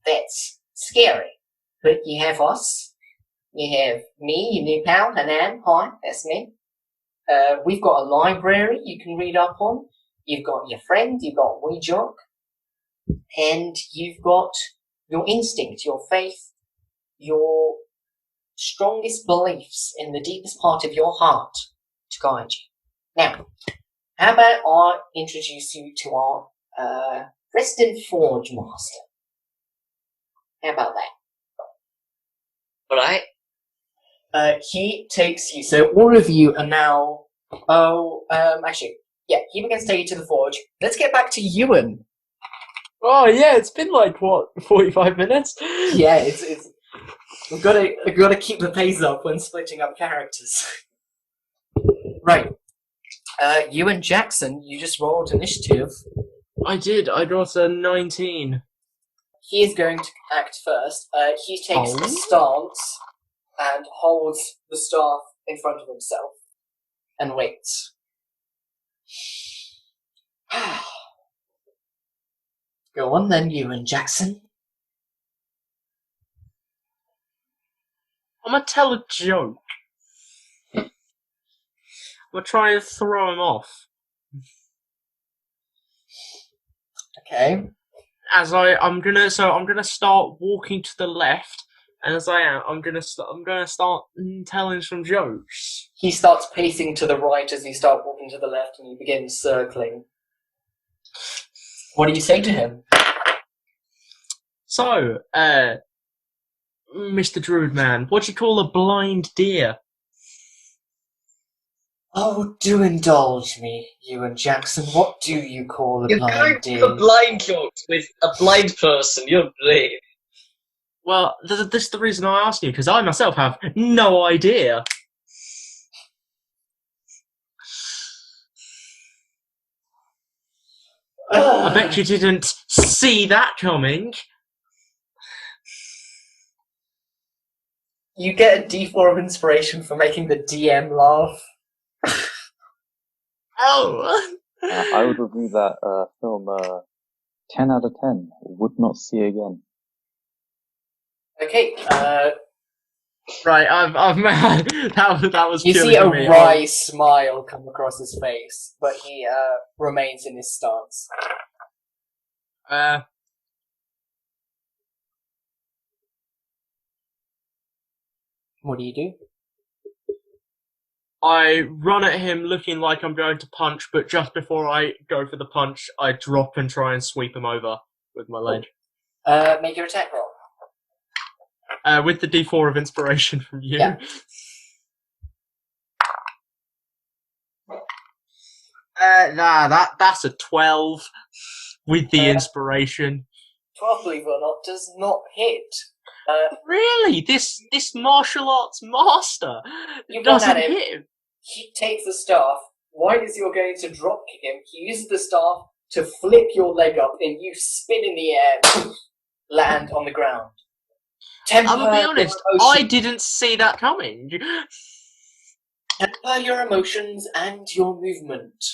that's scary. But you have us, you have me, your new pal, Hanan. Hi, that's me. We've got a library you can read up on. You've got your friend, you've got WeJock, and you've got your instinct, your faith, your strongest beliefs in the deepest part of your heart to guide you. Now, how about I introduce you to our resident Forge Master? How about that? Alright. He takes you, so all of you are now, he begins to take you to the Forge. Let's get back to Ewan. Oh yeah, it's been like what, 45 minutes? Yeah, it's we've got to keep the pace up when splitting up characters. Right. Ewan Jackson, you just rolled initiative. I did. I got a 19. He is going to act first. He takes a stance and holds the staff in front of himself and waits. Go on then, Ewan Jackson. I'm gonna tell a joke. I'm gonna try and throw him off. Okay. I'm gonna start walking to the left, and as I am, I'm gonna start telling some jokes. He starts pacing to the right as you start walking to the left, and you begin circling. What do you say to him? So, Mr. Druid man, what do you call a blind deer? Oh, do indulge me, Ewan Jackson. What do you call a You're blind going deer? for blind jokes with a blind person. You're brave. Well, this is the reason I asked you, because I myself have no idea. I bet you didn't see that coming. You get a D4 of inspiration for making the DM laugh. Oh! I would review that film 10 out of 10. Would not see again. Okay, Right, I've mad. That was you purely see a for me. wry smile come across his face, but he remains in his stance. What do you do? I run at him looking like I'm going to punch, but just before I go for the punch, I drop and try and sweep him over with my leg. Make your attack roll. With the D4 of inspiration from you. Yeah. That's a 12 with the inspiration. 12, believe it or not, does not hit. Really? This martial arts master You run doesn't at him. hit him? He takes the staff. Right as you're going to drop kick him, he uses the staff to flip your leg up, and you spin in the air, land on the ground. I'm gonna be honest, I didn't see that coming. Temper your emotions and your movement.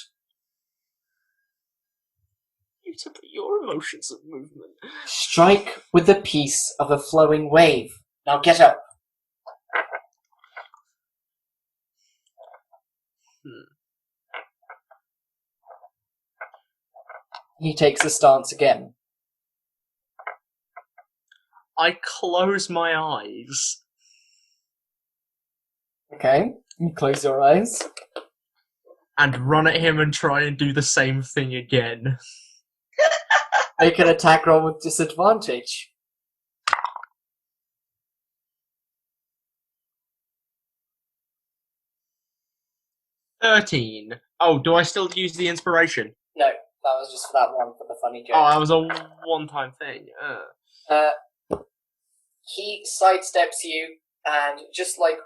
You temper your emotions and movement. Strike with the piece of a flowing wave. Now get up. He takes a stance again. I close my eyes. Okay, you close your eyes. And run at him and try and do the same thing again. Make an attack roll with disadvantage. $13. Oh, do I still use the inspiration? No, that was just for that one, for the funny joke. Oh, that was a one-time thing. He sidesteps you and just like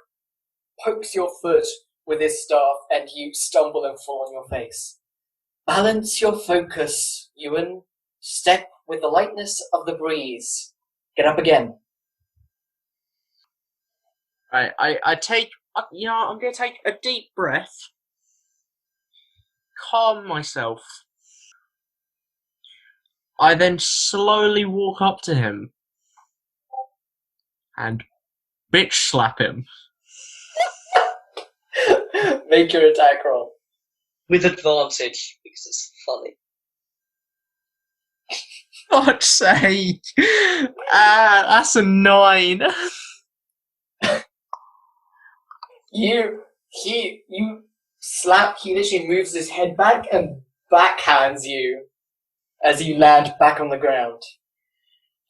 pokes your foot with his staff, and you stumble and fall on your face. Balance your focus, Ewan. Step with the lightness of the breeze. Get up again. Right, I take... I'm going to take a deep breath. Calm myself. I then slowly walk up to him. And bitch slap him. Make your attack roll. With advantage, because it's funny. God's sake. That's a 9. You slap, he literally moves his head back and backhands you as you land back on the ground.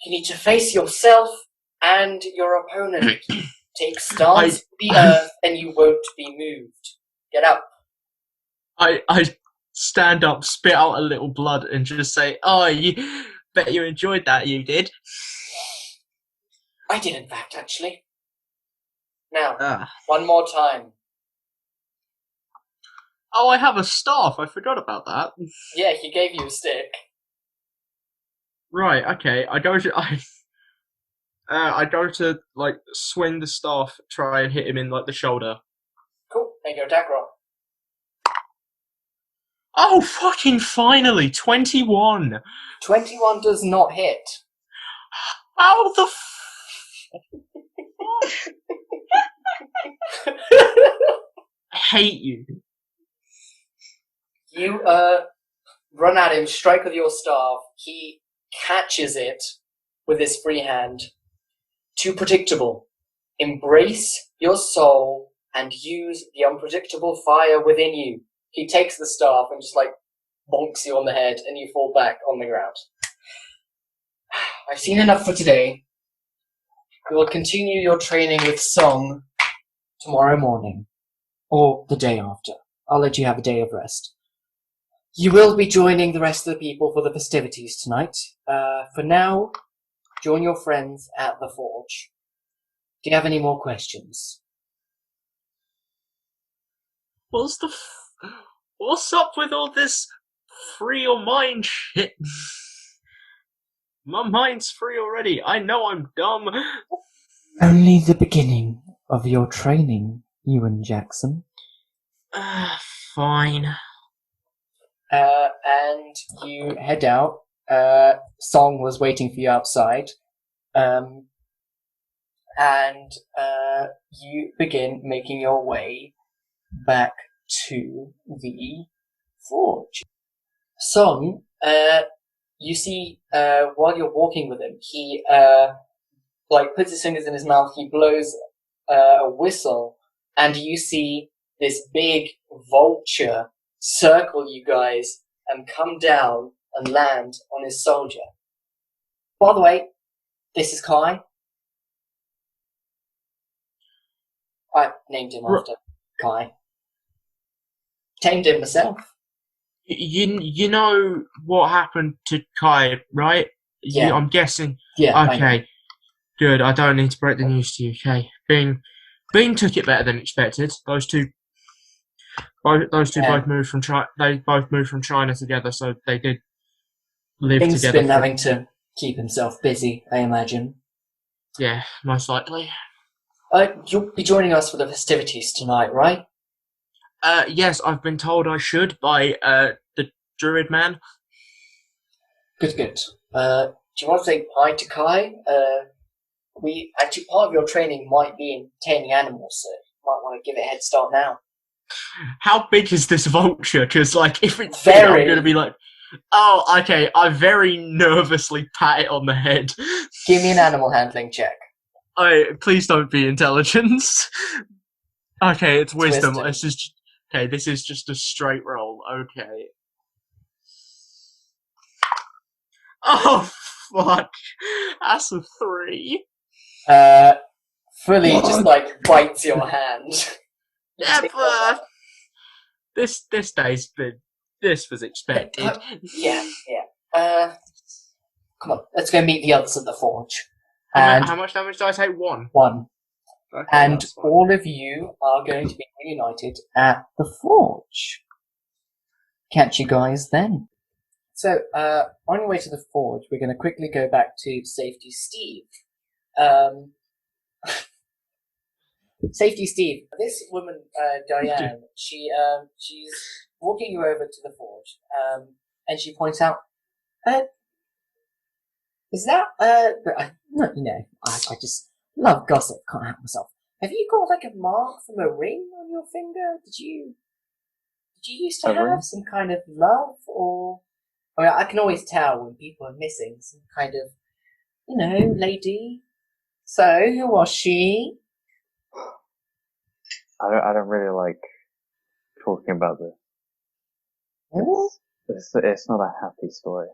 You need to face yourself and your opponent. Take stance with the earth and you won't be moved. Get up. I stand up, spit out a little blood, and just say, "Oh, you bet you enjoyed that, you did." I did, in fact, actually. Now, one more time. Oh, I have a staff. I forgot about that. Yeah, he gave you a stick. Right. Okay. I go to like swing the staff, try and hit him in like the shoulder. Cool. Make your attack roll. Oh, fucking finally! 21. 21 does not hit. How the I hate you. You run at him, strike with your staff. He catches it with his free hand. Too predictable. Embrace your soul and use the unpredictable fire within you. He takes the staff and just like bonks you on the head, and you fall back on the ground. I've seen enough for today. We will continue your training with song tomorrow morning, or the day after. I'll let you have a day of rest. You will be joining the rest of the people for the festivities tonight. For now, join your friends at the forge. Do you have any more questions? What's up with all this free your mind shit? My mind's free already. I know I'm dumb. Only the beginning of your training, Ewan Jackson. Fine. And you head out. Song was waiting for you outside. And you begin making your way back to the forge. Song, you see, while you're walking with him, he puts his fingers in his mouth, he blows a whistle, and you see this big vulture circle you guys and come down and land on his soldier. By the way, this is Kai. I named him after Kai. Tamed him myself. You know what happened to Kai, right? Yeah. I'm guessing. Yeah. I know. Okay, good. I don't need to break the news to you. Okay, Bean took it better than expected. Those two Yeah. both moved from China. They both moved from China together, so they did live Bing's together. been having to keep himself busy, I imagine. Yeah, most likely. You'll be joining us for the festivities tonight, right? Yes, I've been told I should by the Druid man. Good. Do you want to say hi to Kai? We actually part of your training might be in taming animals, so you might want to give it a head start now. How big is this vulture? Because, like, if it's Very. big, I'm going to be like, oh, okay. I very nervously pat it on the head. Give me an animal handling check. Please don't be intelligence. Okay, it's wisdom. wisdom. It's just okay. This is just a straight roll. Okay. Oh fuck! That's a 3. Fully just like bites your hand. Yeah, but this day's been. This was expected. Yeah. Come on, let's go meet the others at the forge. How much damage did I take? 1. 1. Okay, And that's fine. all of you are going to be reunited at the forge. Catch you guys then. So, on your way to the forge, we're going to quickly go back to Safety Steve. Safety Steve. This woman, Diane, she's walking you over to the forge, and she points out, is that, I just love gossip, can't help myself. Have you got like a mark from a ring on your finger? Did you used to have some kind of love, or, I mean, I can always tell when people are missing some kind of, lady. So, who was she? I don't really like talking about this. Oh, It's not a happy story.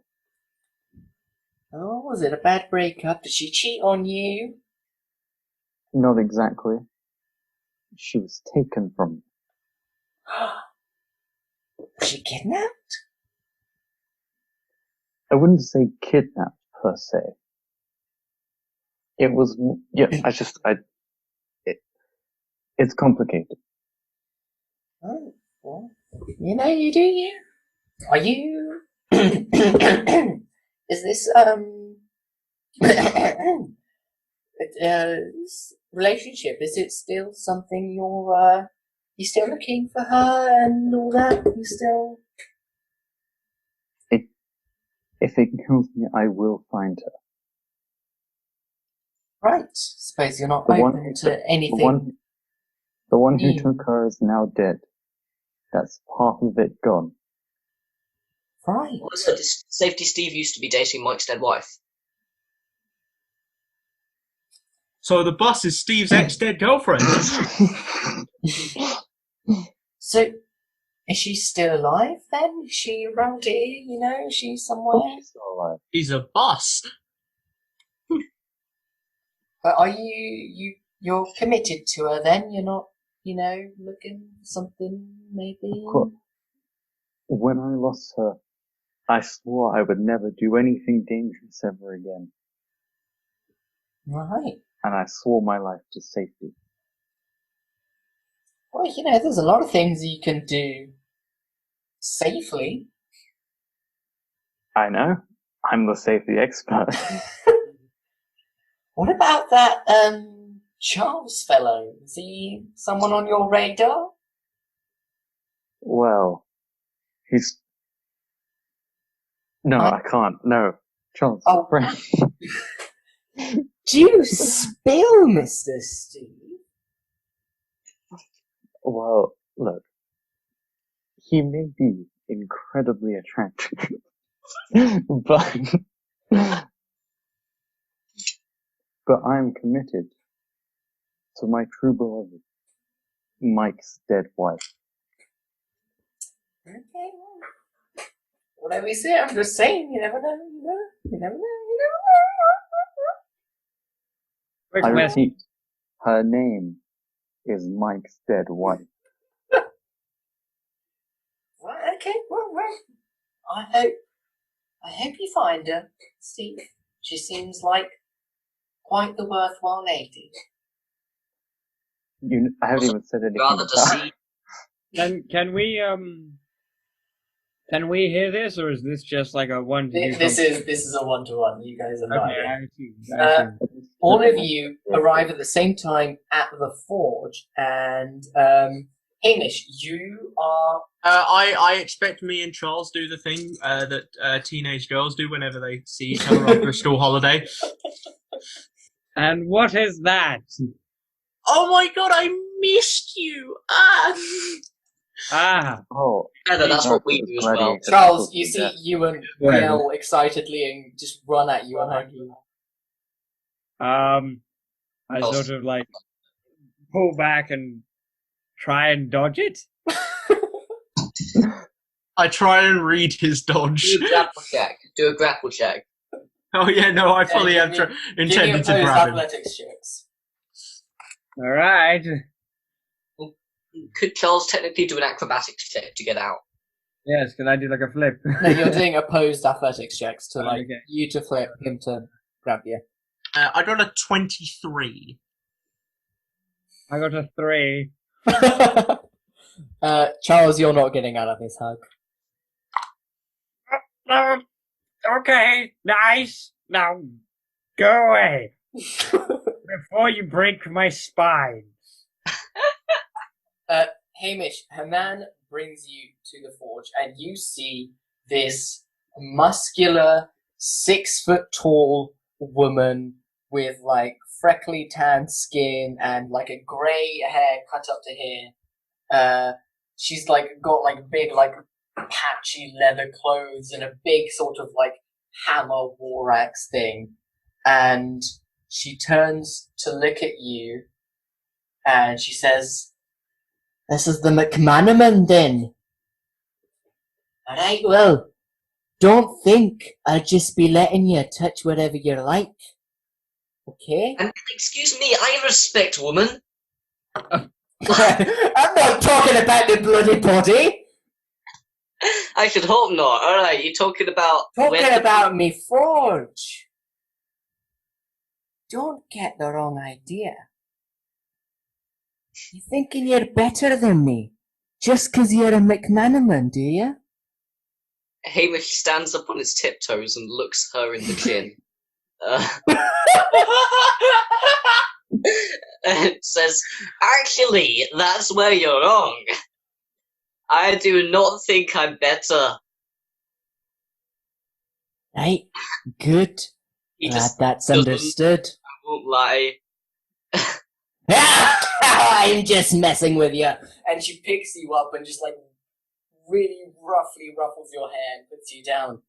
was it a bad breakup? Did she cheat on you? Not exactly. She was taken from me. Was she kidnapped? I wouldn't say kidnapped per se. It was, it's complicated. Oh, well, you do you. Are you... Is this, this relationship, is it still something you still looking for her and all that? You still... If it kills me, I will find her. Right. Suppose you're not open to anything. The one who took her is now dead. That's part of it gone. Right. Well, look, Safety Steve used to be dating Mike's dead wife. So the bus is Steve's ex-dead girlfriend. So, is she still alive then? Is she around here, Is she somewhere? She's still alive. He's a bus. But are you're committed to her then? You're not, looking for something maybe? When I lost her, I swore I would never do anything dangerous ever again. Right. And I swore my life to safety. Well, there's a lot of things you can do safely. I know. I'm the safety expert. What about that, Charles fellow? Is he someone on your radar? Well, he's... No, I can't. No. Charles. Oh. Friend. Do you spill, Mr. Steve? Well, look. He may be incredibly attractive. But I'm committed to my true beloved, Mike's dead wife. Okay, well, whatever you say, I'm just saying, you never know, you never know. I repeat, her name is Mike's dead wife. Right, okay, well, I hope you find her, Steve. She seems like quite the worthwhile lady. I haven't even said anything. Rather to see. Can we hear this, or is this just like a one? This is a one-to-one. You guys are not. Okay, Here. I see. All of you arrive at the same time at the forge, and Hamish, you are. I expect me and Charles do the thing that teenage girls do whenever they see each other after a school holiday. And what is that? Oh my god, I missed you! Ah, Oh, Heather, that's what we do as well. Charles, you see Ewan Yeah. yell excitedly and just run at you and hug you. I sort of like pull back and try and dodge it. I try and read his dodge. Do a grapple check. Do a grapple check. Oh yeah, no, I fully give have me intended to opposed grab him. athletics checks. All right. Could Charles technically do an acrobatics check to get out? Yes, can I do like a flip? No, you're doing opposed athletics checks to like Okay. you to flip, him to grab you. I got a 23. I got a 3. Charles, you're not getting out of this hug. Okay, nice. Now, go away before you break my spine. Hamish, Haman brings you to the forge, and you see this muscular, 6-foot-tall woman with like freckly tan skin and like a grey hair cut up to here. She's like got like big like patchy leather clothes and a big sort of like hammer war axe thing, and she turns to look at you and she says, "This is the McManaman then. Alright, well, don't think I'll just be letting you touch whatever you like. Okay?" And excuse me, I respect woman. I'm not talking about the bloody body. I should hope not. Alright, you're talking about... Talking about me forge. Don't get the wrong idea. You thinking you're better than me just 'cause you're a McManaman, do you? Hamish stands up on his tiptoes and looks her in the chin. And says, "Actually, that's where you're wrong. I do not think I'm better." Right, good. He Glad just that's doesn't- understood. won't lie. I'm just messing with you. And she picks you up and just like really roughly ruffles your hair and puts you down.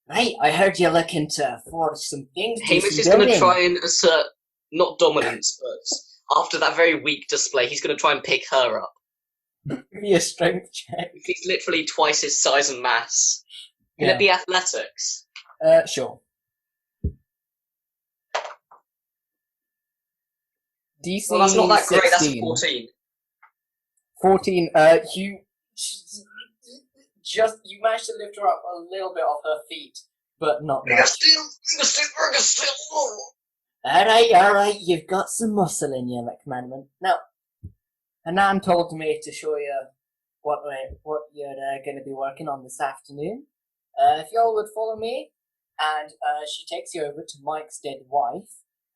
Right, I heard you're looking to forge some things. Hamish is going to try and assert, not dominance, but after that very weak display, he's going to try and pick her up. Give me a strength check. He's literally twice his size and mass. Can Yeah. it be athletics? Sure. DC Well, that's not that 16. great, that's 14. 14, you managed to lift her up a little bit off her feet, but not much. Alright, you've got some muscle in you, McManaman. Now, Hanan told me to show you what you're going to be working on this afternoon. If y'all would follow me, and she takes you over to Mike's dead wife,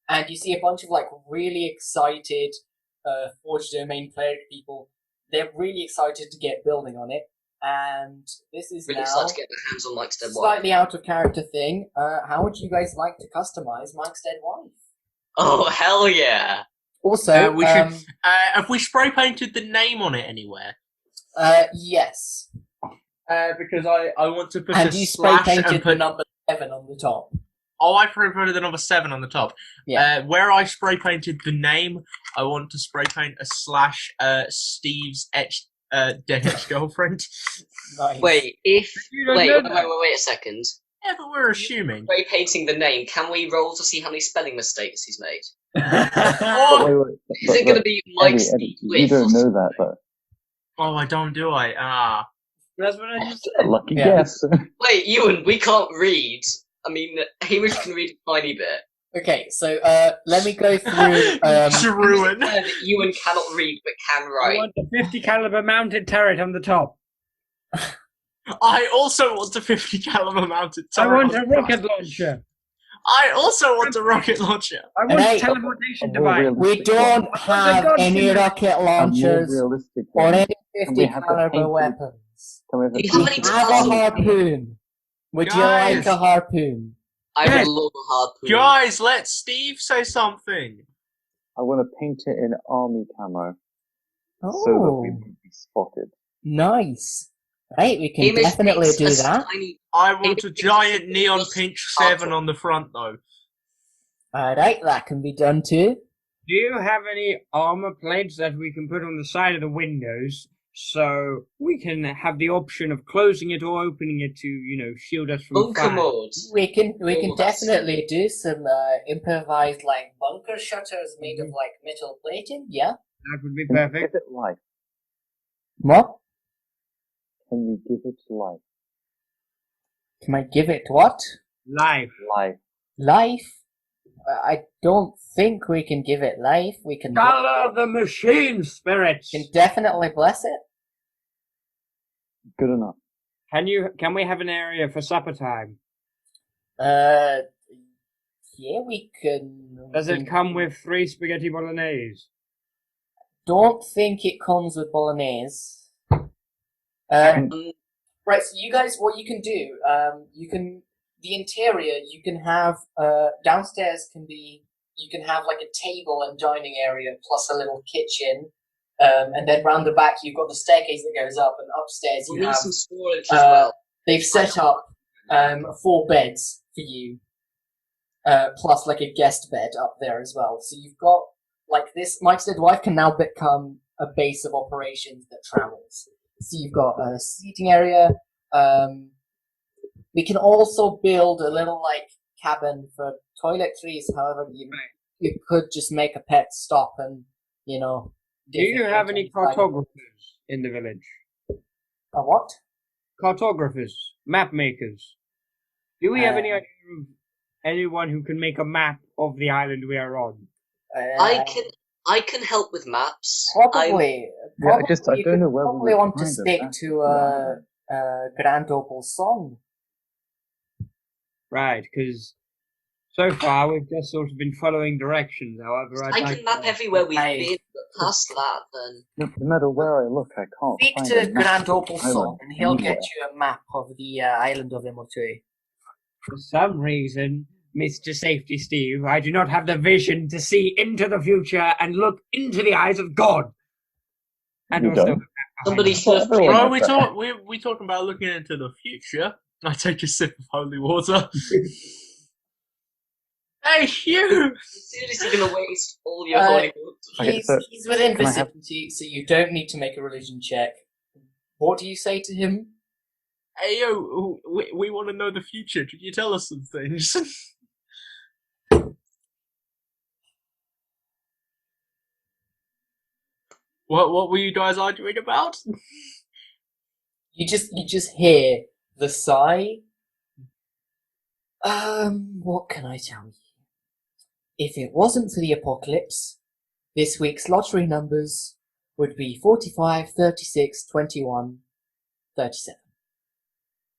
and you see a bunch of like really excited Forge Domain cleric people. They're really excited to get building on it, and this is Really now excited to get their hands on Mike's dead wife. slightly out of character thing. How would you guys like to customize Mike's dead wife? Oh, hell yeah. Also, We should. Have we spray painted the name on it anywhere? yes. Because I want to put And a you spray slash painted and the put. number 7 on the top. Oh, I spray painted the number 7 on the top. Yeah. Where I spray painted the name, I want to spray paint a slash Steve's dead ex-girlfriend. Nice. Wait, You don't wait know that. a second. Yeah, but we're assuming. Spray painting the name, can we roll to see how many spelling mistakes he's made? Oh, Is it going to be Mike Eddie, Steve you with? don't know that, though. oh, I don't, do I? Ah. That's what I just A lucky Yeah. guess. Wait, Ewan, we can't read I mean, Hamish can read a tiny bit. Okay, so let me go through. Druid. That Ewan cannot read but can I write. want a 50 caliber mounted turret on the top. I also want a 50 caliber mounted I turret. want a rocket launcher. I also want a rocket launcher. I want Hey, a teleportation a more device. We don't have any rocket A more launchers realistic or one. any Can 50 we have the caliber painted- weapons. Can we have Do you a have We any have a puzzle? harpoon. Would you Guys. like a harpoon? I Yes. would love a harpoon. Guys, let Steve say something. I want to paint it in army camo so that Oh, we won't be spotted. nice. Right, we can Hamish definitely makes do a that. tiny- I want a Maybe giant it's neon just pink harpoon. 7 on the front, though. Alright, that can be done too. Do you have any armor plates that we can put on the side of the windows so we can have the option of closing it or opening it to, shield us from Bunker fire? mode. We can Oh, that's definitely do some improvised like bunker shutters made of like metal plating. Yeah. That would be Can you perfect. give it life? What? Can you give it life? Can I give it what? Life. Life. Life? I don't think we can give it life. We can Color the machine spirits. can definitely bless it. Good enough. Can we have an area for supper time? Yeah, we can. Does it come with 3 spaghetti bolognese? Don't think it comes with bolognese. Right, so you guys, what you can do, the interior, you can have, downstairs you can have like a table and dining area plus a little kitchen, and then round the back you've got the staircase that goes up, and upstairs We you need have, some storage as well. they've set up, 4 beds for you, plus like a guest bed up there as well. So you've got, like this, Mike's Dead Wife can now become a base of operations that travels. So you've got a seating area. We can also build a little like cabin for toiletries. However, you could just make a pet stop and Do you have any cartographers in the village? A what? Cartographers, map makers. Do we have any idea of anyone who can make a map of the island we are on? I can help with maps. Probably. Yeah, I Probably don't you know where we probably would want to find it, stick that's to Grand Opal Song. Right, because so far we've just sort of been following directions. However, I can map everywhere we've been, but past that, then. No matter where I look, I can't Speak find to a map Grand of Opal the island Song, and he'll get anywhere. you a map of the island of Immortui. For some reason, Mr. Safety Steve, I do not have the vision to see into the future and look into the eyes of God. And You also, don't? Somebody Well, should everyone Bro, has that. we talking about looking into the future. I take a sip of holy water. Hey, you! You're seriously gonna waste all your Uh, holy water. Okay, so He's within can I have- vicinity, so you don't need to make a religion check. What do you say to him? Hey, yo, we want to know the future. Could you tell us some things? What were you guys arguing about? You just hear the sigh. What can I tell you? If it wasn't for the apocalypse, this week's lottery numbers would be 45, 36, 21, 37.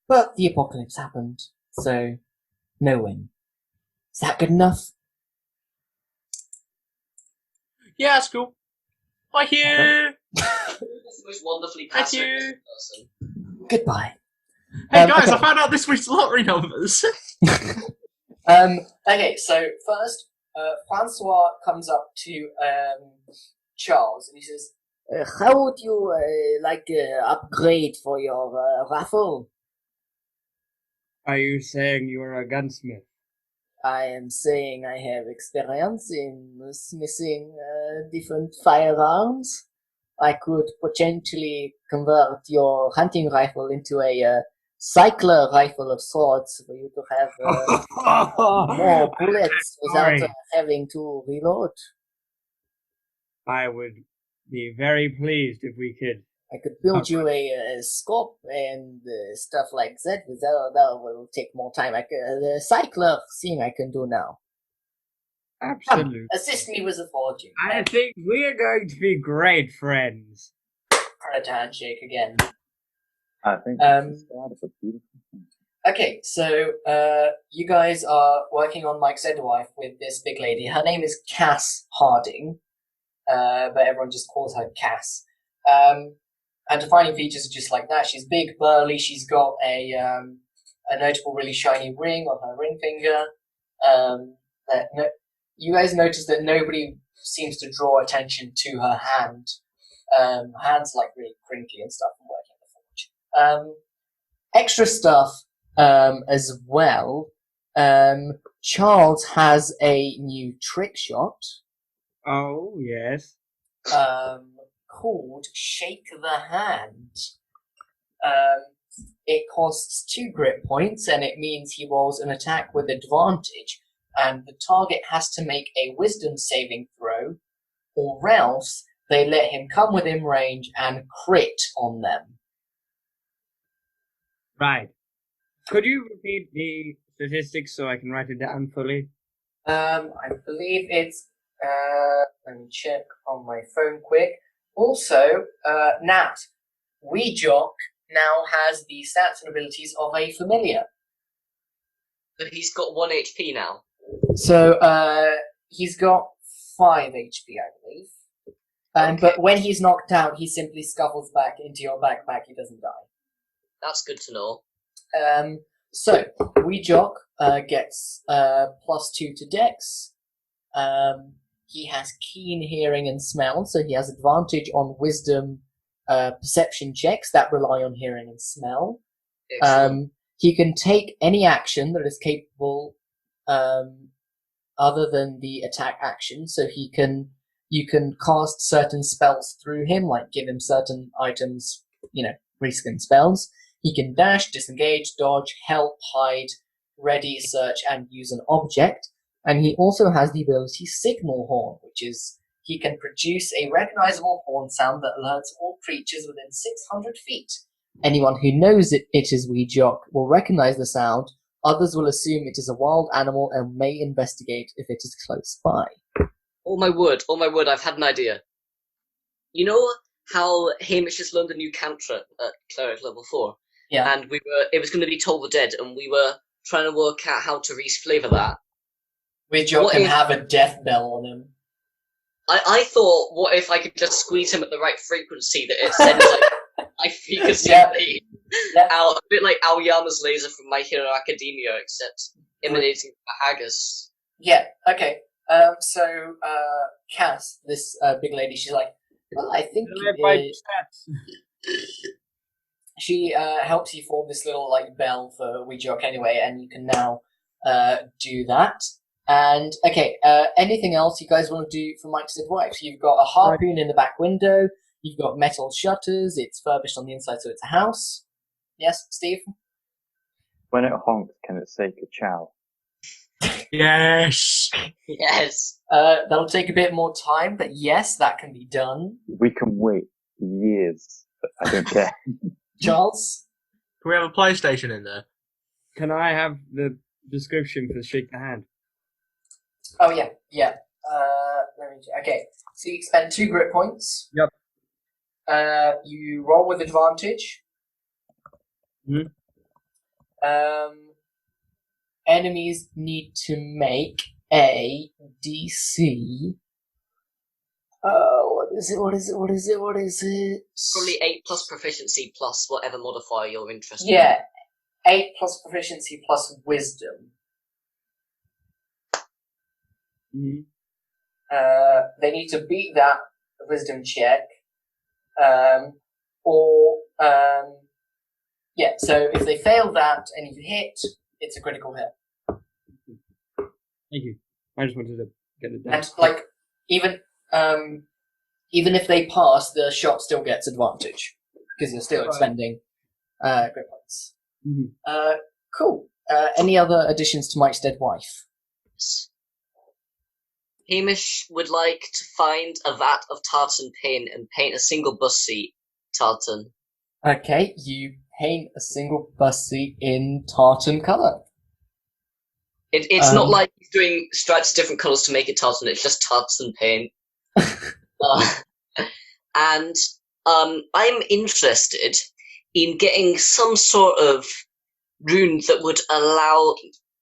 But the apocalypse happened, so no win. Is that good enough? Yeah, that's cool. Bye, Hugh! That's the most wonderfully Thank passive you. person. Goodbye. Hey guys, okay. I found out this week's lottery numbers. Okay, so first, Francois comes up to Charles and he says, "How would you upgrade for your raffle?" are you saying you are a gunsmith? I am saying I have experience in smithing different firearms. I could potentially convert your hunting rifle into a cycler rifle of sorts for you to have more bullets without Sorry. having to reload. I would be very pleased if we could I could build you a scope and stuff like that. That will take more time. The cycler thing I can do now. Absolutely. Assist me with the forging. I think we're going to be great friends. Predator handshake again. I think that is a beautiful thing. Okay, so you guys are working on Mike's wife with this big lady. Her name is Cass Harding, but everyone just calls her Cass. And defining features are just like that. She's big, burly. She's got a notable, really shiny ring on her ring finger. You guys notice that nobody seems to draw attention to her hand. Her hand's like really crinkly and stuff from working in the forge. Extra stuff as well. Charles has a new trick shot. Oh, yes. Called Shake the Hand. It costs 2 grit points, and it means he rolls an attack with advantage, and the target has to make a wisdom saving throw, or else they let him come within range and crit on them. Right. Could you repeat the statistics so I can write it down fully? I believe it's, let me check on my phone quick. Also, Nat, Weejock now has the stats and abilities of a familiar. But he's got 1 HP now. So, he's got 5 HP, I believe. Okay. But when he's knocked out, he simply scuffles back into your backpack. He doesn't die. That's good to know. So, Weejock gets +2 to Dex. He has keen hearing and smell, so he has advantage on wisdom perception checks that rely on hearing and smell. He can take any action that is capable other than the attack action, so you can cast certain spells through him, like give him certain items, reskin spells. He can dash, disengage, dodge, help, hide, ready, search, and use an object. And he also has the ability Signal Horn, which is he can produce a recognizable horn sound that alerts all creatures within 600 feet. Anyone who knows it is Weejock will recognize the sound. Others will assume it is a wild animal and may investigate if it is close by. Oh my word, I've had an idea. You know how Hamish has learned a new cantrip at Cleric level 4? Yeah. And it was going to be Toll the Dead, and we were trying to work out how to re-flavor that. Weejock can have a death bell on him. I thought, what if I could just squeeze him at the right frequency that it sends like frequency out, a bit like Aoyama's laser from My Hero Academia, except emanating from a haggis. Yeah, okay. So Cass, this big lady, she's like, well, I think she helps you form this little bell for Weejock anyway, and you can now do that. And okay, anything else you guys want to do for Mike's wife? You've got a harpoon in the back window. You've got metal shutters. It's furbished on the inside, so it's a house. Yes, Steve? When it honks, can it say ka-chow? Yes. Yes. That'll take a bit more time, but yes, that can be done. We can wait years. I don't care. Charles? Can we have a PlayStation in there? Can I have the description for Shake the Hand? Oh, yeah. Okay, so you spend 2 grit points. Yep. You roll with advantage. Mm-hmm. Enemies need to make a DC. What is it? Probably 8 plus proficiency plus whatever modifier you're interested in. Yeah, 8 plus proficiency plus wisdom. Mm-hmm. They need to beat that wisdom check. So if they fail that and you hit, it's a critical hit. Thank you. I just wanted to get it down. And even if they pass, the shot still gets advantage because you're still expending grit points. Mm-hmm. Cool. Any other additions to Mike's dead wife? Hamish would like to find a vat of tartan paint and paint a single bus seat tartan. Okay, you paint a single bus seat in tartan colour. It's not like he's doing stripes of different colours to make it tartan. It's just tartan paint. And I'm interested in getting some sort of rune that would allow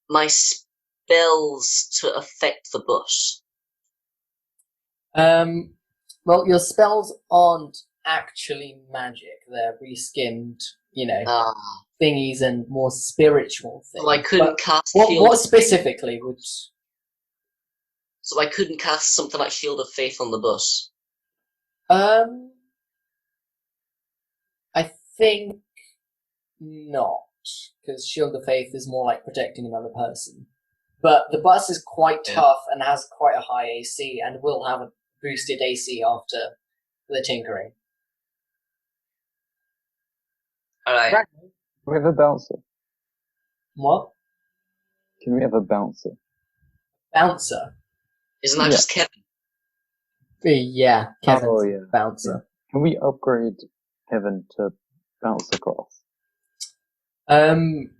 my spells to affect the bus. Well, your spells aren't actually magic. They're reskinned, thingies and more spiritual things. So I couldn't cast what specifically would... So I couldn't cast something like Shield of Faith on the bus? I think not, because Shield of Faith is more like protecting another person. But the bus is quite tough and has quite a high AC and will have a boosted AC after the tinkering. Alright. Can we have a bouncer? What? Can we have a bouncer? Bouncer? Isn't that just Kevin? Yeah, Kevin's bouncer. Yeah. Can we upgrade Kevin to bouncer class?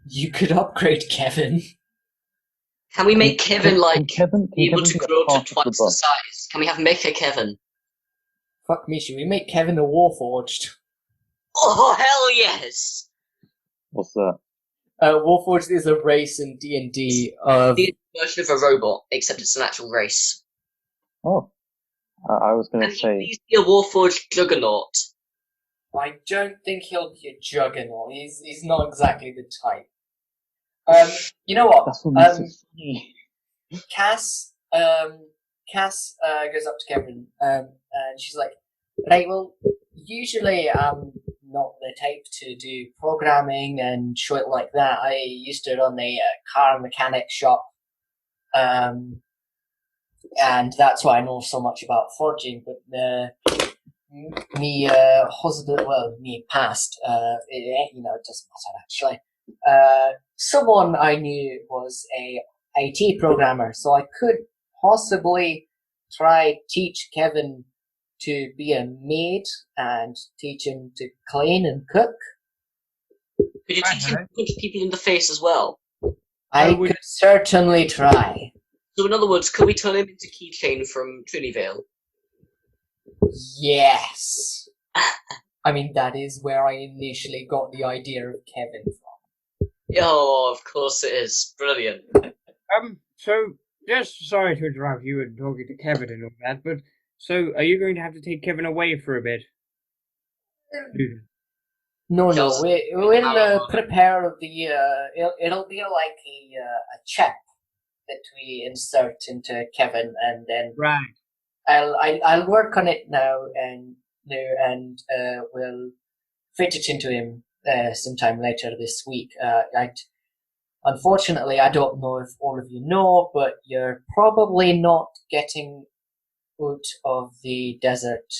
You could upgrade Kevin. Can we make Kevin, be able to grow to twice the size? Can we have Mecha Kevin? Fuck me, should we make Kevin a Warforged? Oh, hell yes! What's that? Warforged is a race in D&D of... The version of a robot, except it's an actual race. Oh. I was going to say... Please be a Warforged Juggernaut. I don't think he'll be a Juggernaut. He's not exactly the type. You know what? That's what makes it funny. Cass goes up to Kevin, and she's like, "Right, well, usually I'm not the type to do programming and shit like that. I used to run a car mechanic shop, and that's why I know so much about forging. But me husband, well, me past, it doesn't matter actually. Someone I knew was a IT programmer, so I could possibly try teach Kevin to be a maid and teach him to clean and cook. Could you teach him to punch people in the face as well? I could certainly try. So in other words, could we turn him into Keychain from Trinivale? Yes. I mean, that is where I initially got the idea of Kevin from. Oh, of course it is. Brilliant. So, just sorry to interrupt you and talking to Kevin and all that, but so are you going to have to take Kevin away for a bit? No, we'll prepare the, it'll be like a chip that we insert into Kevin, and then I'll work on it now, and we'll fit it into him sometime later this week. Unfortunately, I don't know if all of you know, but you're probably not getting out of the desert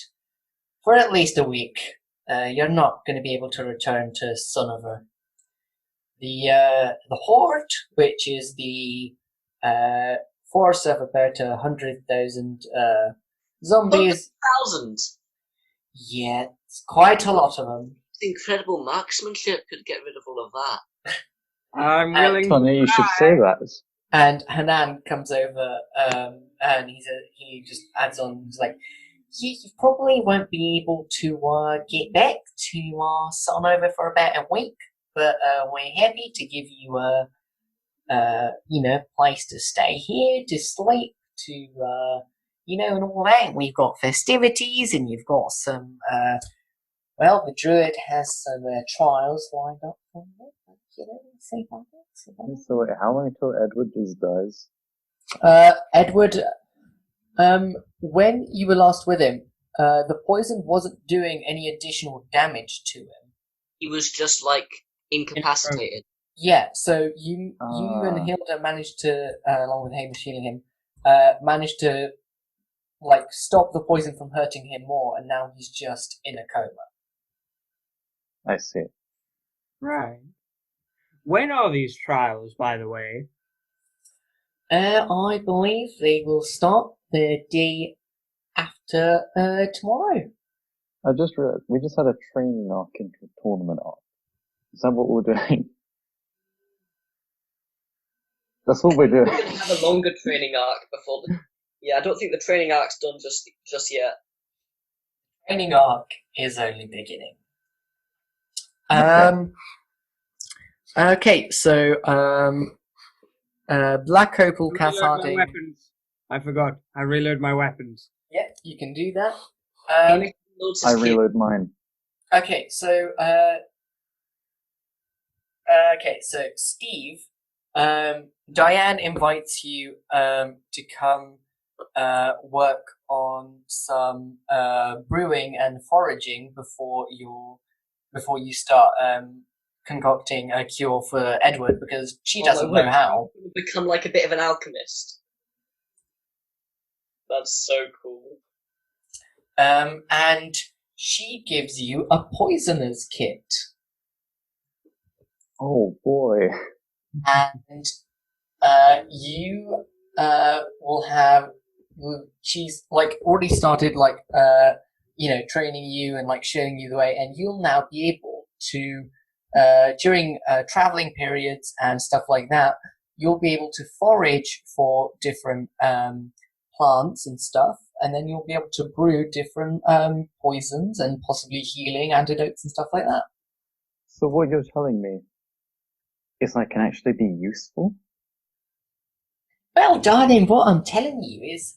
for at least a week. You're not going to be able to return to Sunnover. The Horde, which is the force of about 100,000 zombies. 100,000? Yeah, it's quite a lot of them. Incredible marksmanship could get rid of all of that. I'm willing. Funny you should say that. And Hanan comes over, and he just adds on, he's like, you probably won't be able to get back to Sunnover for about a week, but we're happy to give you a place to stay here, to sleep, to and all that. We've got festivities, and you've got some. The Druid has some trials lined up for you. See about that. So wait, how long until Edward just dies? Edward, when you were last with him, the poison wasn't doing any additional damage to him. He was just incapacitated. Yeah, so you and Hilda managed to, along with Hamish healing him, managed to stop the poison from hurting him more, and now he's just in a coma. I see. Right. When are these trials, by the way? I believe they will start the day after tomorrow. I just realized we just had a training arc into a tournament arc. Is that what we're doing? That's what we're We're doing. going to have a longer training arc before the... Yeah, I don't think the training arc's done just yet. Training arc is only beginning. Okay, so Black Opal Reload my Catharding. weapons. I forgot. I reload my weapons. Yeah, you can do that. Hamish loads I his kit. reload mine. Okay, so Steve, Diane invites you to come work on some brewing and foraging before you start concocting a cure for Edward, because she doesn't know how. Become like a bit of an alchemist. That's so cool. And she gives you a poisoner's kit. Oh boy. And you will have. She's like already started training you and like showing you the way, and you'll now be able to during traveling periods and stuff like that, you'll be able to forage for different plants and stuff, and then you'll be able to brew different poisons and possibly healing antidotes and stuff like that. So what you're telling me is I can actually be useful? Well, darling, what I'm telling you is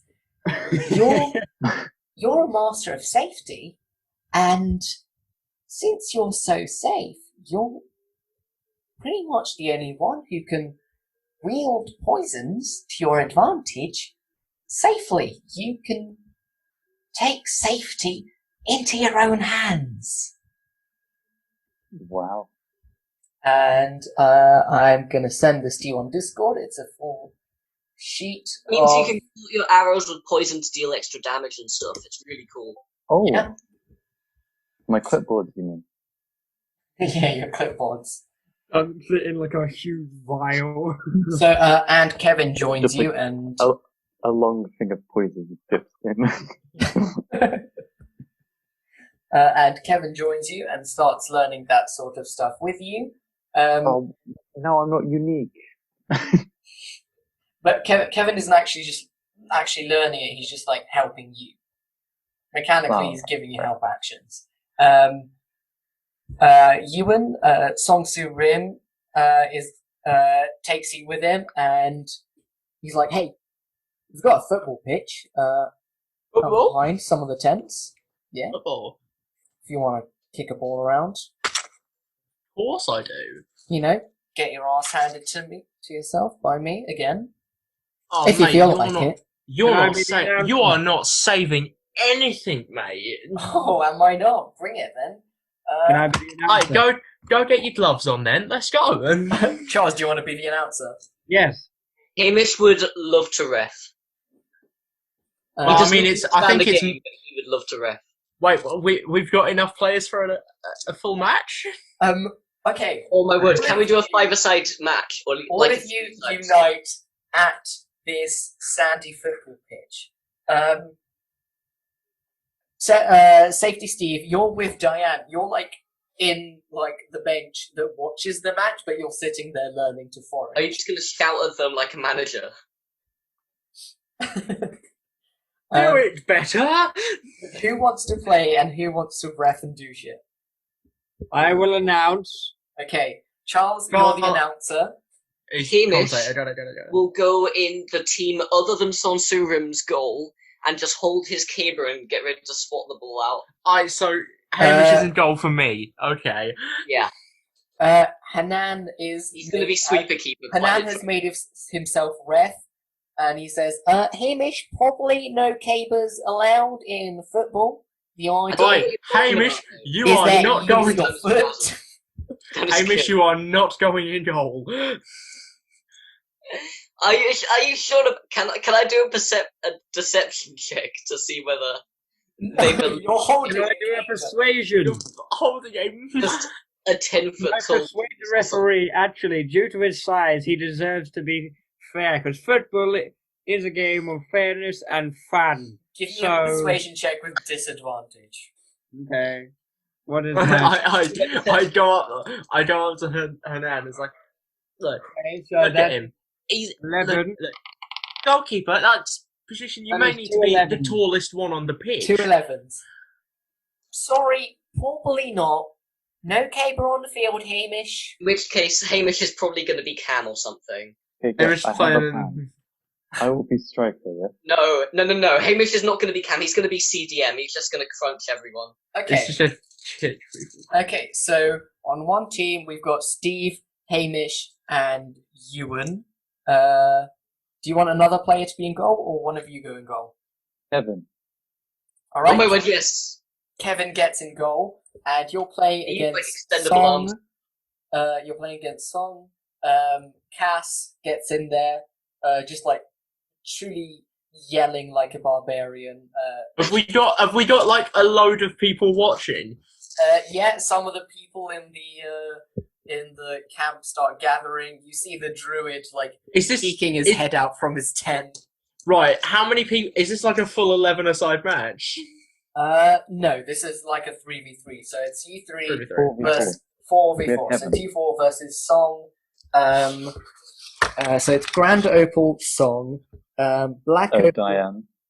you're a master of safety, and since you're so safe, you're pretty much the only one who can wield poisons to your advantage safely. You can take safety into your own hands. Wow. And I'm going to send this to you on Discord. It's a full sheet. It means you can put your arrows with poison to deal extra damage and stuff. It's really cool. Oh. Yeah. My clipboard, you mean? Yeah, your clipboards. In like a huge vial. So, and Kevin joins Just like you, and a long thing of poison with dips in. and Kevin joins you and starts learning that sort of stuff with you. Oh, no, I'm not unique. But Kevin isn't actually learning it. He's just like helping you. Mechanically, Wow. he's giving you help actions. Ewan, Songsu Rim, takes you with him, and he's like, "Hey, we've got a football pitch. Football? Behind some of the tents. Yeah, Football. if you want to kick a ball around, Of course I do. you know, get your ass handed to yourself by me again, Oh, if you mate, feel you're like not, it. You're Can I not be the sa- announcer? you are not saving anything, mate. Oh, am I not? Bring it then. Can I be the Right, announcer? go get your gloves on then. Let's go. Charles, do you want to be the announcer? Yes. Hamish would love to ref. Well, I Doesn't mean, I think understand the it's. game, but he would love to ref. Wait, we've got enough players for a full match. Okay. Oh my word! Can we do a five-a-side match? Or All like of a you six-a-side? unite at this sandy football pitch. Safety Steve, you're with Diane. You're like in like the bench that watches the match, but you're sitting there learning to forage. Are you just going to shout at them like a manager? Do it better. Who wants to play and who wants to ref and do shit? I will announce. Okay, Charles, Go you're the on. announcer. Hamish I got it. will go in the team other than Sonsurim's goal and just hold his caber and get ready to swat the ball out. Alright, so Hamish is in goal for me. Okay. Yeah, Hanan is. he's going to be sweeper keeper. quite Hanan has literally. made himself ref, and he says, Hamish, probably no cabers allowed in football. The idea Wait, Hamish, you is are that not you going. use your foot. That is Hamish, good. you are not going in goal. Are you sure? Can I do a deception check to see whether they believe You're holding Can I do a persuasion? Hold the game. just a 10-foot I tall? persuade the referee, actually, due to his size, he deserves to be fair, because football is a game of fairness and fun. Give me So- a persuasion check with disadvantage. Okay. What is that? I go up to Hernan. It's like, look So at that's him. He's 11. look, goalkeeper. That's position you That may is need two to be 11s. the tallest one on the pitch. 2 11s. Sorry, probably not. No caber on the field, Hamish. In which case, Hamish is probably going to be Cam or something. Okay, Hamish guys, I have a playing. plan. I will be striker, yeah? No. Hamish is not going to be Cam. He's going to be CDM. He's just going to crunch everyone. Okay. It's just shit. Okay, so on one team we've got Steve, Hamish, and Ewan. Do you want another player to be in goal, or one of you go in goal? Kevin. All right. Oh my word, yes. Kevin gets in goal, and you're playing You like against extendable Song. arms. You're playing against Song. Cass gets in there, just like truly yelling like a barbarian. Have we got like a load of people watching? Yeah, some of the people in the camp start gathering. You see the druid like Is this peeking his head out from his tent. right? How many people? Is this like a full 11-a-side match? No, this is like a 3v3. So it's you 3 3v3. versus 4v4. Yeah, So Kevin. 2-4 versus Song. So it's Grand Opal, Song, Black Oh, Opal.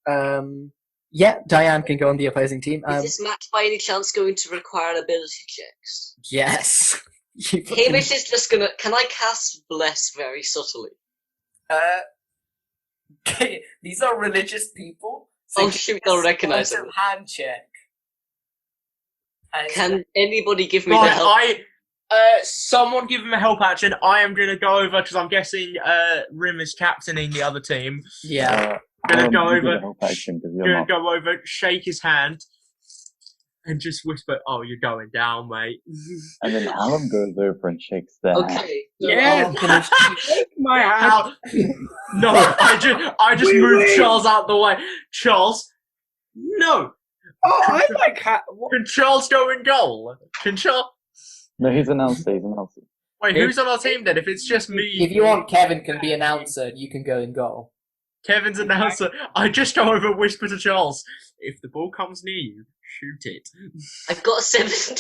Diane. Yeah, Diane can go on the opposing team. Is this match by any chance going to require ability checks? Yes. You fucking- Hamish is just gonna. Can I cast Bless very subtly? These are religious people. Oh shoot, they'll recognise it. it. Hand check. And it's- Can anybody give me the Right, help? someone give him a help action. I am going to go over because I'm guessing Rim is captaining the other team. Yeah. Gonna go you do over- the help action 'cause you're Gonna not. go over, shake his hand, and just whisper, "Oh, you're going down, mate." And then Alan goes over and shakes their hand. Okay. Yeah. My hand. How? No, I just moved Charles out the way. Charles, no. Oh, I like what? Can Charles go in goal? Can Charles? No, he's an Elsie, he's an Elsie. Wait, who's on our team then? If it's just me, If you want, Kevin can be announcer. You can go in goal. Kevin's announcer. I just go over and whisper to Charles, "If the ball comes near you, shoot it." I've got a 7.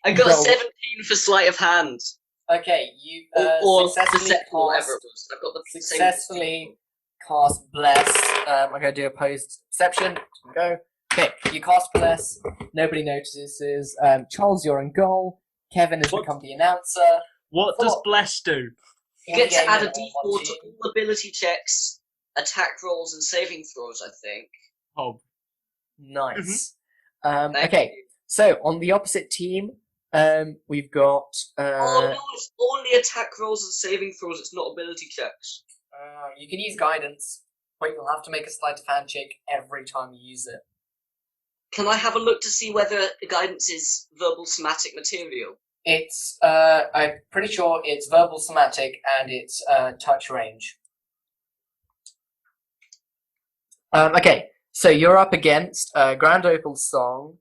I got a Roll. 17 for sleight of hand. Okay, you Or successfully deception, whatever cast, it was. I've got the same. successfully cast Bless. I'm going to do opposed deception. Go. Okay, you cast Bless. Nobody notices. Charles, you're in goal. Kevin has What? become the announcer. What does Bless do? You get to All-game add a minimum on one d4 to team. all ability checks, attack rolls, and saving throws, I think. Oh, Nice. Thank Okay, you. so on the opposite team, we've got. Oh no, it's only attack rolls and saving throws, it's not ability checks. You can use guidance, but you'll have to make a sleight of hand check every time you use it. Can I have a look to see whether guidance is verbal somatic material? It's I'm pretty sure it's verbal somatic and it's touch range. Okay, so you're up against Grand Opal Song,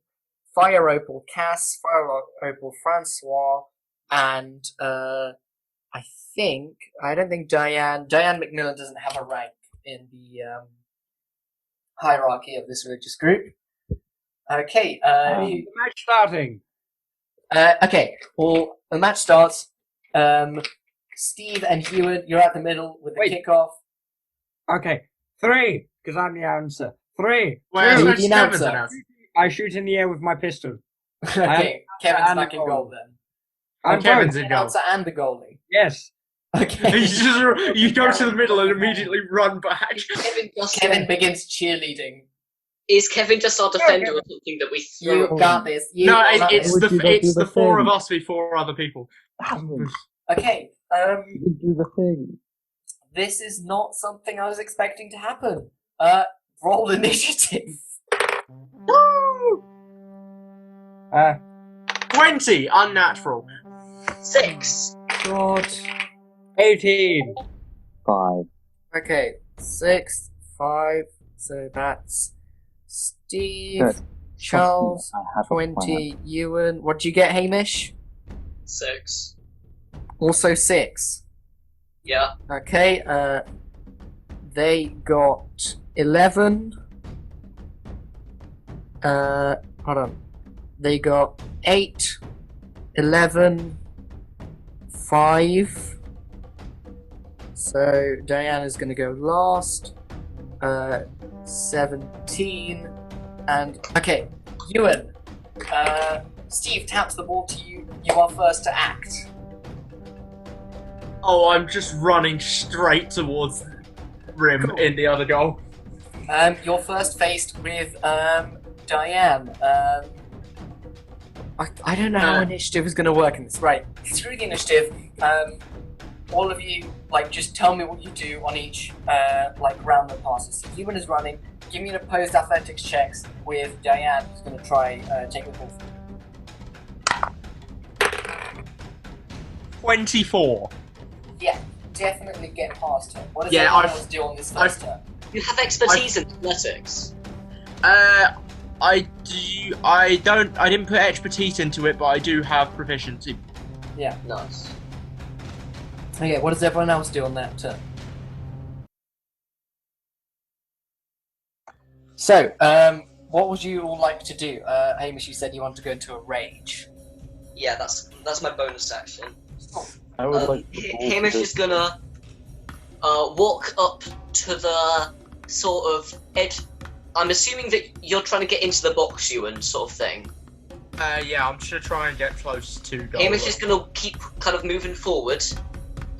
Fire Opal Cass, Fire Opal Francois, and I don't think Diane McMillan doesn't have a rank in the hierarchy of this religious group. Okay, The match starting. okay, well, the match starts. Steve and Ewan, you're at the middle with the Wait. kickoff. Okay, 3, because I'm the announcer. 3. where's Who's Kevin's the announcer? announcer? I shoot in the air with my pistol. Okay, Kevin's and back in goal. goal then. I'm Kevin's both. in The goal. announcer and the goalie. Yes. Okay. You go to the middle and immediately run back. Kevin begins cheerleading. Is Kevin just our defender or something that we You throw? got this. You No, got it's this. Would you not do it's the the 4 thing? of us before other people. Alan, Okay, you do the thing. this is not something I was expecting to happen. Roll initiative. 20, unnatural. 6. God. 18. 5. Okay, 6, 5. So that's Steve, Good. Charles, I have a plan. 20, Ewan. What did you get, Hamish? 6. Also 6. Yeah. Okay, they got 11. Hold on. They got 8, 11, 5. So Diana's going to go last. 17. And okay, Ewan. Steve taps the ball to you. You are first to act. Oh, I'm just running straight towards rim in the other goal. You're first faced with Diane. I don't know how initiative is going to work in this. Right, through the initiative, all of you, just tell me what you do on each, round that passes. So Ewan is running. Give me an opposed athletics checks with Diane, who's going to try take the ball. 24. Yeah, definitely get past her. What does Yeah, everyone else do on this first turn? You have expertise in athletics. I didn't put expertise into it, but I do have proficiency. Yeah. Nice. Okay, what does everyone else do on that turn? So, what would you all like to do? Hamish, you said you want to go into a rage. Yeah, that's my bonus action. I would like. Hamish is gonna walk up to the sort of edge. I'm assuming that you're trying to get into the box, Ewan, sort of thing. Yeah, I'm just gonna try and get close to goal. Hamish is gonna keep kind of moving forward,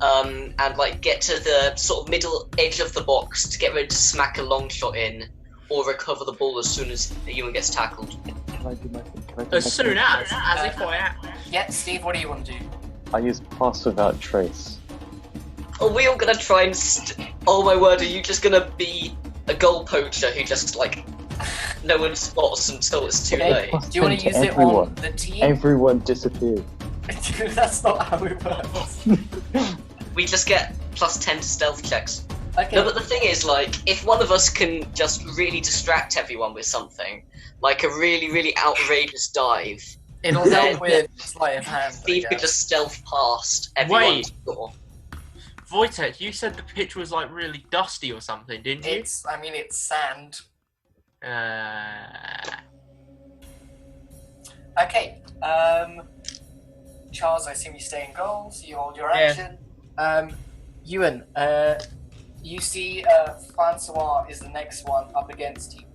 and get to the sort of middle edge of the box to get ready to smack a long shot in, or recover the ball as soon as Ewan gets tackled. Can I do my As soon as if I am. Yeah, Steve, what do you want to do? I use pass without trace. Are we all gonna try and oh my word, are you just gonna be a goal poacher who just no one spots until it's too late? Do you want to use it on the team? Everyone disappeared. That's not how it works. We just get +10 to stealth checks. Okay. No, but the thing is, if one of us can just really distract everyone with something, like a really, really outrageous dive, It'll help with sleight of hand. Steve could just stealth past everyone's door. Wojtek, you said the pitch was really dusty or something, didn't you? It's sand. Okay. Charles, I assume you stay in goal, so you hold your action. Ewan, you see Francois is the next one up against you.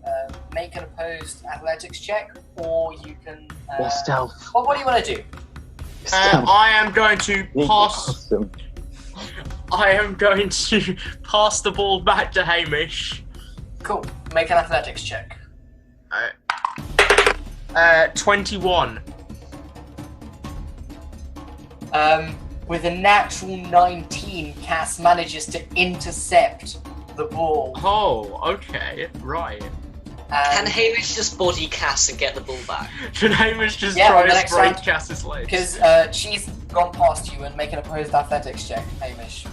Make an opposed athletics check, or you can... or stealth. What do you want to do? I am going to pass... Awesome. I am going to pass the ball back to Hamish. Cool. Make an athletics check. 21. With a natural 19, Cass manages to intercept the ball. Oh, okay, right. Can Hamish just body Cass and get the ball back? Can Hamish just try to break Cass's legs? Because she's gone past you and make an opposed athletics check, Hamish.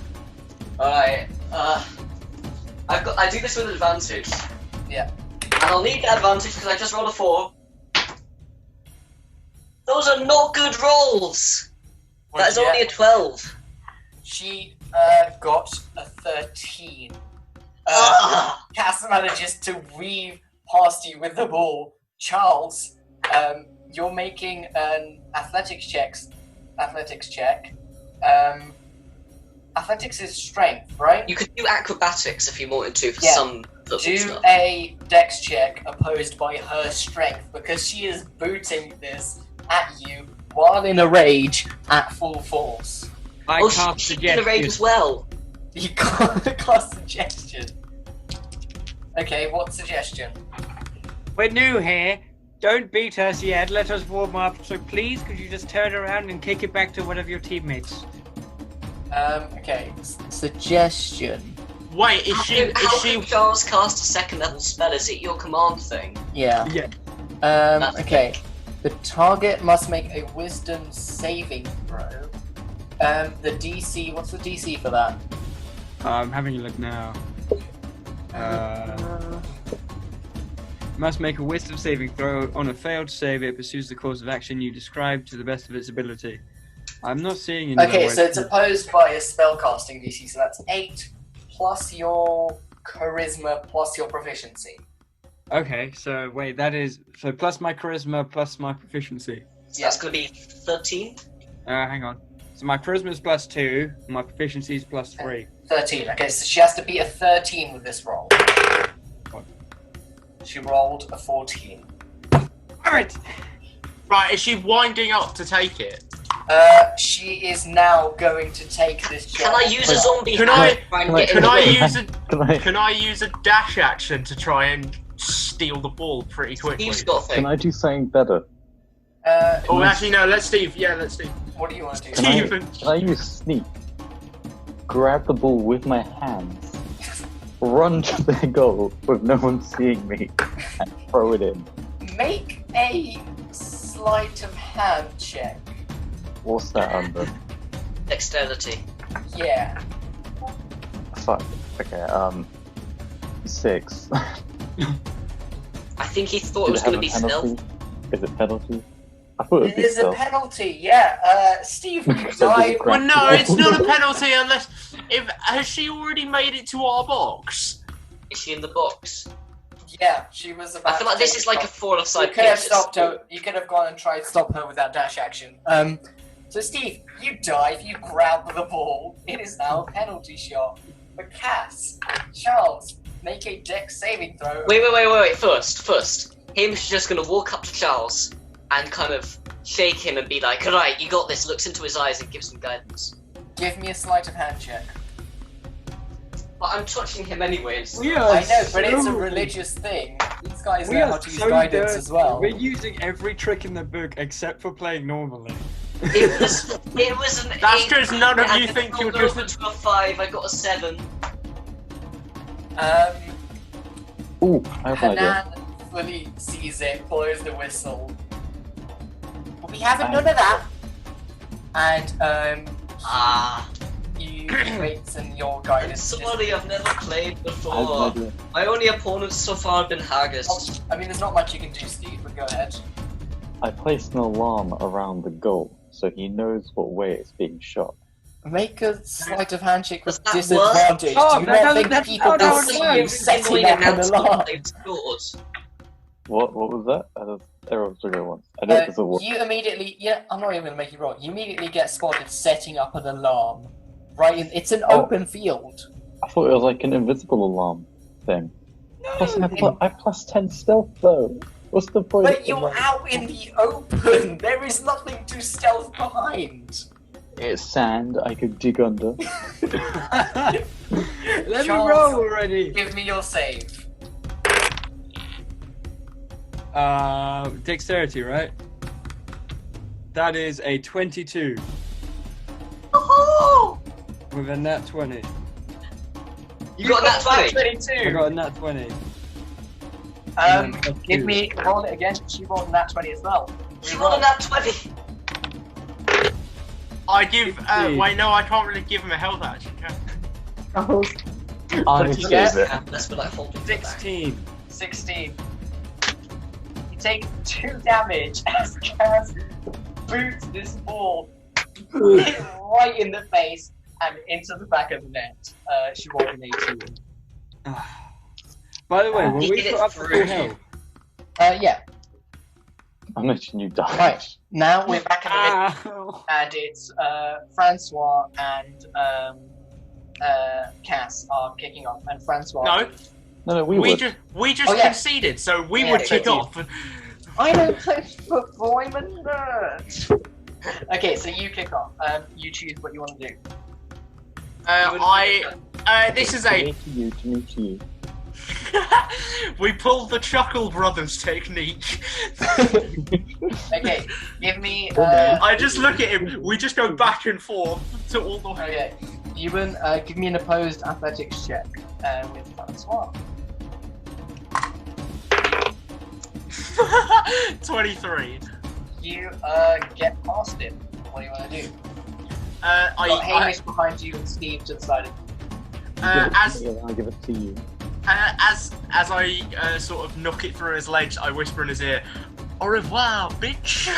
Alright, I do this with advantage. Yeah. And I'll need that advantage because I just rolled a 4. Those are not good rolls! That is only a 12. She got a 13. Cass manages to weave past you with the ball. Charles, you're making an athletics check. Athletics is strength, right? You could do acrobatics if you wanted to for some football do stuff. a dex check opposed by her strength, because she is booting this at you while in a rage at full force. She's in a rage as well. You can't cast suggestion. Okay, what suggestion? We're new here. Don't beat us yet. Let us warm up. So please, could you just turn around and kick it back to one of your teammates? Okay. Suggestion. Wait, is she? How can Charles cast a second level spell? Is it your command thing? Yeah. Yeah. Okay. The target must make a wisdom saving throw. The DC, what's the DC for that? I'm having a look now. Must make a wisdom saving throw. On a failed save, it pursues the course of action you described to the best of its ability. I'm not seeing any. Okay, so it's opposed by a spellcasting DC, so that's 8 plus your charisma plus your proficiency. Okay, so wait, that is so plus my charisma plus my proficiency. So that's going to be 13. Hang on. So my charisma is +2, my proficiency is +3. 13. Okay, so she has to beat a 13 with this roll. What? She rolled a 14. Alright! Right, is she winding up to take it? She is now going to take this Can shot. I use a zombie Can hand I- to try and get in Can the I way? use Can I use a dash action to try and steal the ball pretty quickly? Steve's got a thing. Can I do something better? Oh, actually, no. Let's Steve. Yeah, let's Steve. What do you want to do? Can I- Steven. Can I use sneak? Grab the ball with my hands, run to the goal with no one seeing me, and throw it in. Make a sleight of hand check. What's that under? Dexterity. Yeah. Fuck. Okay, 6. I think he thought it was going to be stealth. Is it penalty? I thought it would It be is a stealth. penalty, yeah. Steve, you So dive. this is Well, no, it's not a penalty unless has she already made it to our box? Is she in the box? Yeah, she was about I feel like to this take is like a shot. 4 You side could have pitch. stopped her. You could have gone and tried to stop her with that dash action. So Steve, you dive, you grab the ball. It is now a penalty shot. But Cass, Charles, make a dex saving throw. Wait. First. Hamish is just going to walk up to Charles and kind of shake him and be like, alright, you got this, looks into his eyes and gives him guidance. Give me a sleight of hand check. But I'm touching him anyways. We are I know, but it's a so- religious thing. These guys We know are how to use so guidance dirty. as well. We're using every trick in the book except for playing normally. It was an That's 8. because none of and you then think you're rolled just. over to a 5, I got a 7. Ooh, I have an idea. Hanan fully sees it, blows the whistle. We haven't none of that. And you wait and your I'm guidance. sorry, I've never played I have an before. idea. My only opponents so far have been haggis. I mean, there's not much you can do, Steve, but go ahead. I placed an alarm around the goal, so he knows what way it's being shot. Make a sleight of hand check with Does that work? disadvantage. Oh, Do that not doesn't- think that's people not will how it see works. you setting up an alarm. What was that? I was terrible to go once. I know it doesn't work. You immediately, I'm not even going to make you roll. You immediately get spotted setting up an alarm. Right, it's an open field. I thought it was like an invisible alarm thing. Plus, I plus 10 stealth though. What's the point? But you're out in the open. There is nothing to stealth behind. It's sand. I could dig under. Let me Charles. roll already. Give me your save. Dexterity, right? That is a 22 Oh! with a nat 20. You got that 20? I 22. got a nat 20. Give me, roll it again. She rolled that 20 as well. She rolled a nat 20! I give. Please. Wait, no, I can't really give him a health action. Can I you save get? it. Yeah, let's be like holding it back. 16. 16. You take 2 damage as Kaz boots this ball right in the face and into the back of the net. She rolled an 18. By the way, were He we did it put up for through. full health? Yeah. I mentioned you died. Right. Now we're back in the net. Ow. And it's Francois and Cass are kicking off. And Francois. No, No, we we would. just Oh, yeah. conceded, so we Yeah, would they kick did. off. I don't play football, I'm a nerd. Okay, so you kick off. You choose what you want to do. This is To a. me to you, to me to you. We pulled the Chuckle Brothers technique. Okay, give me. I just look at him. We just go back and forth to all the way. Okay, Ewan, give me an opposed athletics check with Francois. 23. You get past him. What do you want to do? Got Hamish behind you and Steve to the side of you. I'll give it to you. As I sort of knock it through his legs, I whisper in his ear, "Au revoir, bitch."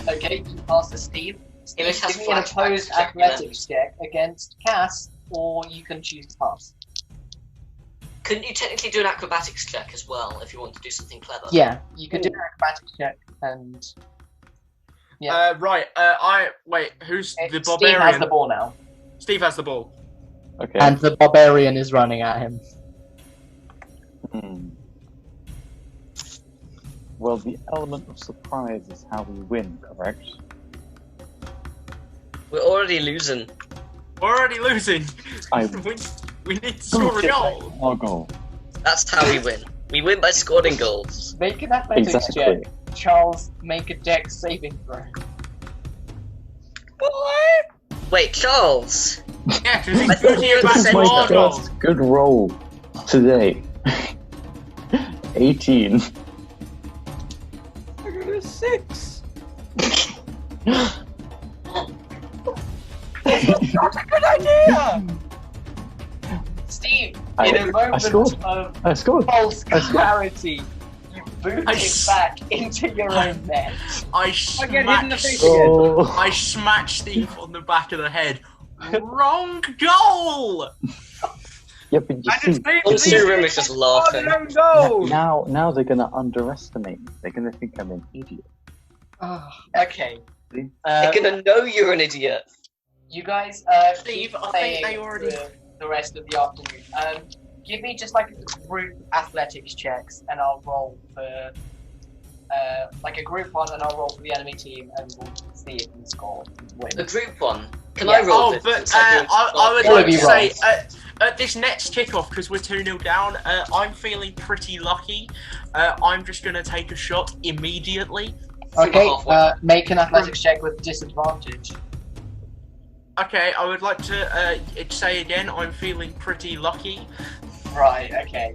Okay, you pass to Steve. Hamish has Give me an flashbacks opposed to check athletics check against Cass, or you can choose to pass. couldn't you technically do an acrobatics check as well if you want to do something clever? Yeah, you could do an acrobatics check and. Yeah. Who's the Steve barbarian? has the ball now. Steve has the ball. Okay. And the barbarian is running at him. Well, the element of surprise is how we win, correct? We're already losing. We're already losing. We need to score a goal. Our goal. That's how we win. We win by scoring goals. Make an athletics check. Charles, make a dex saving throw. What? Wait, Charles. Yeah, because he's I thought booting you it were back the to same our goal. First good roll today. 18. I got a 6. Not a good idea. Steve, I in a moment scored. of I scored. false clarity, you boot I it s- back into your own net. I get hit in the face again. Oh. I smacked Steve on the back of the head. Wrong goal. Yeah, but you I see, just think Oh, Surum is just laughing. now they're gonna underestimate me. They're gonna think I'm an idiot. Okay. They're gonna know you're an idiot. You guys, Steve, keep I think they playing already- for the rest of the afternoon. Give me just like group athletics checks, and I'll roll for like a group one, and I'll roll for the enemy team, and we'll see if we score and win. The group one. Can Yeah. I roll Oh, this? but Since I I would All like of to you say, roll. at this next kickoff, because we're 2-0 down, I'm feeling pretty lucky. I'm just going to take a shot immediately. Okay, halfway. make an athletics check with disadvantage. Okay, I would like to say again, I'm feeling pretty lucky. Right, okay.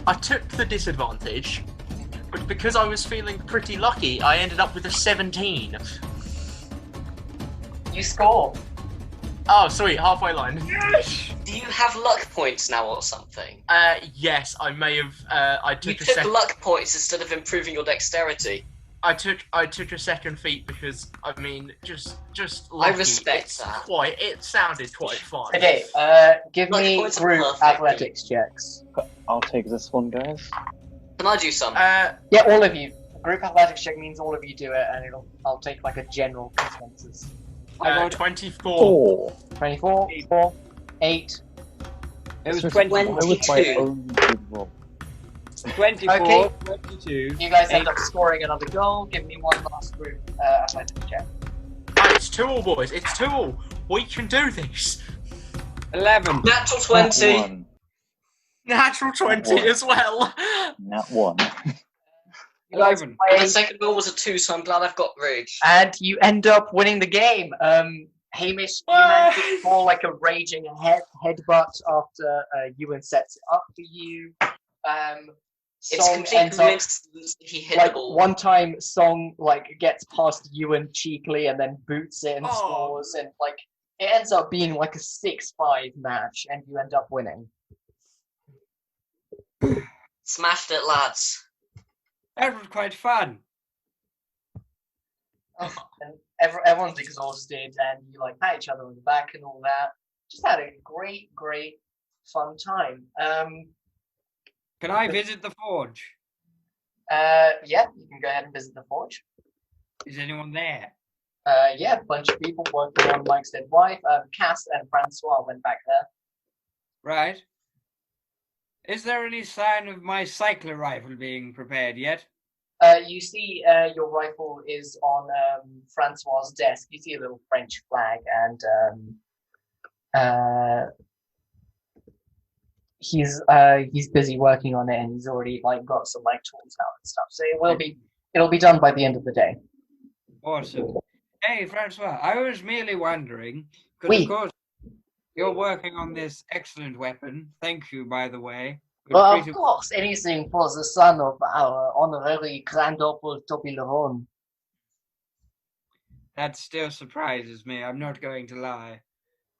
I took the disadvantage, but because I was feeling pretty lucky, I ended up with a 17. You score. Oh, sweet, halfway line. Do you have luck points now or something? Yes, I may have. I You took a took second. luck points instead of improving your dexterity. I took a second feat because I mean, just. I Lucky. respect It's that. It sounded quite fun. Okay, give Luck me points are group perfect. athletics checks. I'll take this one, guys. Can I do some? Yeah, all of you. Group athletics check means all of you do it, and I'll take like a general consensus. I got 24. 24, 4, 8. It was This 20, I was my own good roll. 24, Okay. 22. You guys end up scoring another goal. Give me one last group athletics check. It's 2-2, boys. It's 2-2. We can do this. 11. Natural 20. Nat 1. Natural 20 What? as well. Nat 1. You guys 11. And the play, second goal was a 2, so I'm glad I've got rage. and you end up winning the game. Hamish, you managed to score like a raging headbutt after Ewan sets it up for you. It's Song complete ends up coincidence that he hit the like ball. one time. Song like gets past Ewan cheekily and then boots it and Oh. scores, and like it ends up being like a 6-5 match, and you end up winning. Smashed it, lads. That was quite fun. And everyone's exhausted, and you like pat each other on the back and all that. Just had a great fun time. Can I visit the forge? Yeah, you can go ahead and visit the forge. Is anyone there? Yeah, a bunch of people working on Mike's dead wife. Cass and Francois went back there. Right. Is there any sign of my cycler rifle being prepared yet? You see, your rifle is on Francois's desk. You see a little French flag, and he's busy working on it, and he's already like got some like tools out and stuff. So it'll be done by the end of the day. Awesome. Hey, Francois, I was merely wondering, because Oui. of course you're working on this excellent weapon. Thank you, by the way. We're Well, of pretty- course, anything for the son of our honorary Grand Opal Toblerone. That still surprises me, I'm not going to lie.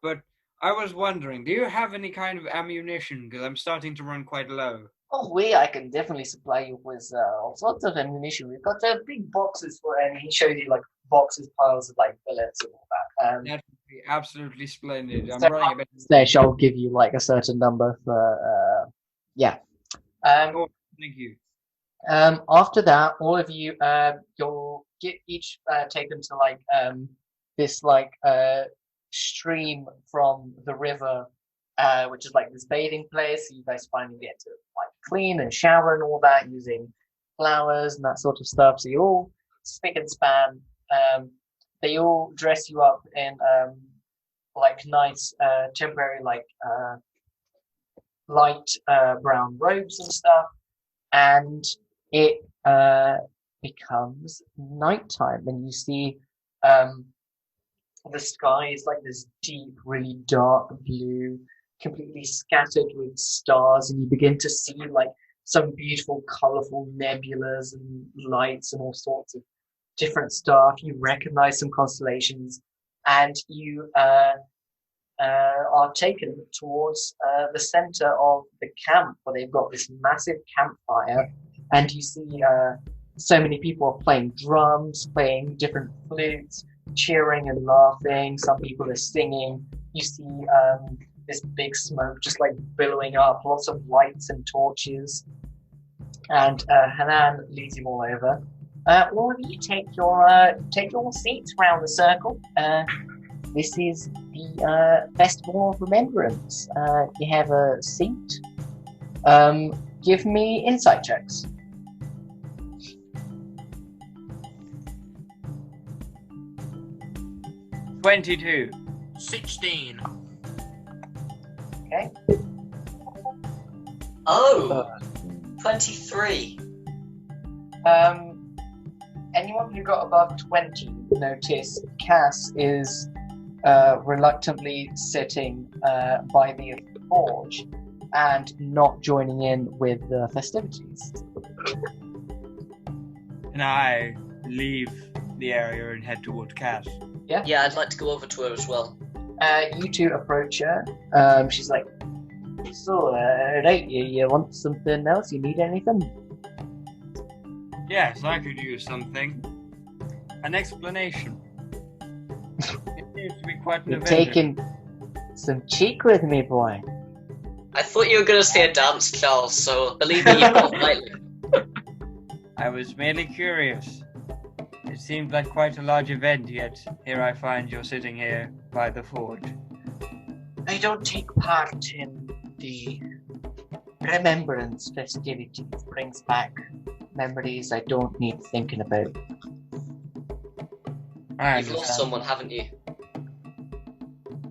But I was wondering, do you have any kind of ammunition? Because I'm starting to run quite low. Oh, I can definitely supply you with all sorts of ammunition. We've got big boxes and he shows you like boxes, piles of like bullets and all that. That would be absolutely splendid. I'm So running a bit. stage, I'll give you like a certain number for yeah. Oh, thank you. After that, all of you you'll get each taken to like this like stream from the river, which is like this bathing place. So you guys finally get to like clean and shower and all that using flowers and that sort of stuff. So you all spick and span. They all dress you up in like nice temporary like light brown robes and stuff, and it becomes nighttime, and you see the sky is like this deep, really dark blue, completely scattered with stars, and you begin to see like some beautiful, colorful nebulas and lights and all sorts of different stuff. You recognize some constellations, and you are taken towards the center of the camp, where they've got this massive campfire, and you see so many people are playing drums, playing different flutes, cheering and laughing. Some people are singing. You see this big smoke just like billowing up, lots of lights and torches. And Hanan leads you all over. All of you take your seats around the circle. This is the Festival of Remembrance. You have a seat. Give me insight checks. 22. 16. Okay. Oh, 23. Anyone who got above 20 notice Cass is reluctantly sitting by the forge and not joining in with the festivities. And I leave the area and head toward Cass. Yeah, I'd like to go over to her as well. You two approach her. She's like, so, right, you want something else? You need anything? Yes, I could use something. An explanation. It seems to be quite an You're adventure. taking some cheek with me, boy. I thought you were going to say a dance, Charles, so believe me, you got lightly. I was merely curious. It seemed like quite a large event, yet here I find you're sitting here by the forge. I don't take part in the remembrance festivities. Brings back memories I don't need thinking about. I You've lost understand. someone, haven't you?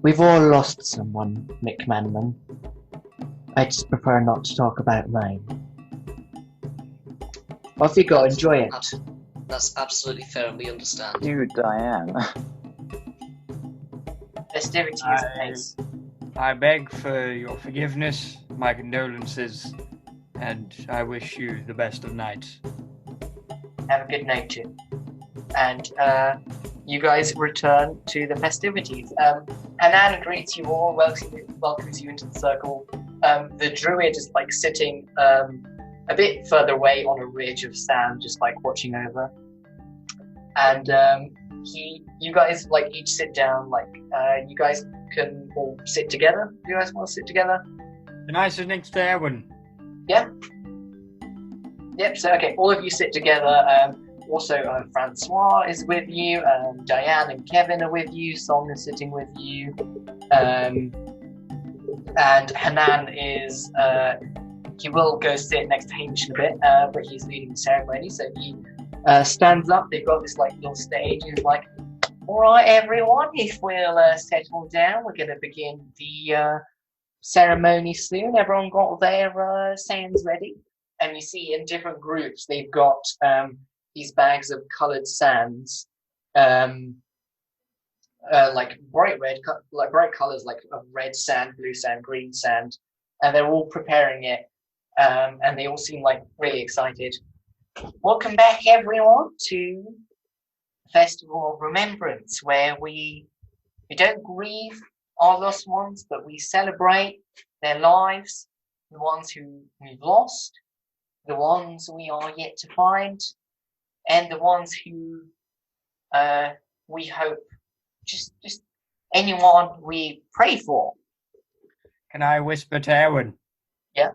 We've all lost someone, McManman. I just prefer not to talk about mine. Off you go, enjoy it. That's absolutely fair, and we understand. You, Diane. Festivities are nice. I beg for your forgiveness, my condolences, and I wish you the best of nights. Have a good night too. And you guys return to the festivities. Hanan greets you all, welcomes you into the circle. The druid is like sitting a bit further away on a ridge of sand, just like watching over. And you guys like each sit down. Like you guys can all sit together. Do you guys want to sit together? Can I sit next to Erwin? Yeah. Yep. So okay, all of you sit together. Also, Francois is with you. Diane and Kevin are with you. Song is sitting with you. And Hanan is. He will go sit next to Hamish in a bit, but he's leading the ceremony. So he stands up. They've got this like little stage. He's like, "All right, everyone, if we'll settle down, we're going to begin the ceremony soon. Everyone got their sands ready." And you see in different groups they've got these bags of coloured sands, like bright red, like bright colours, like red sand, blue sand, green sand, and they're all preparing it. And they all seem like really excited. Welcome back, everyone, to Festival of Remembrance, where we don't grieve our lost ones, but we celebrate their lives, the ones who we've lost, the ones we are yet to find, and the ones who we hope, just anyone we pray for. Can I whisper to Erwin? Yeah.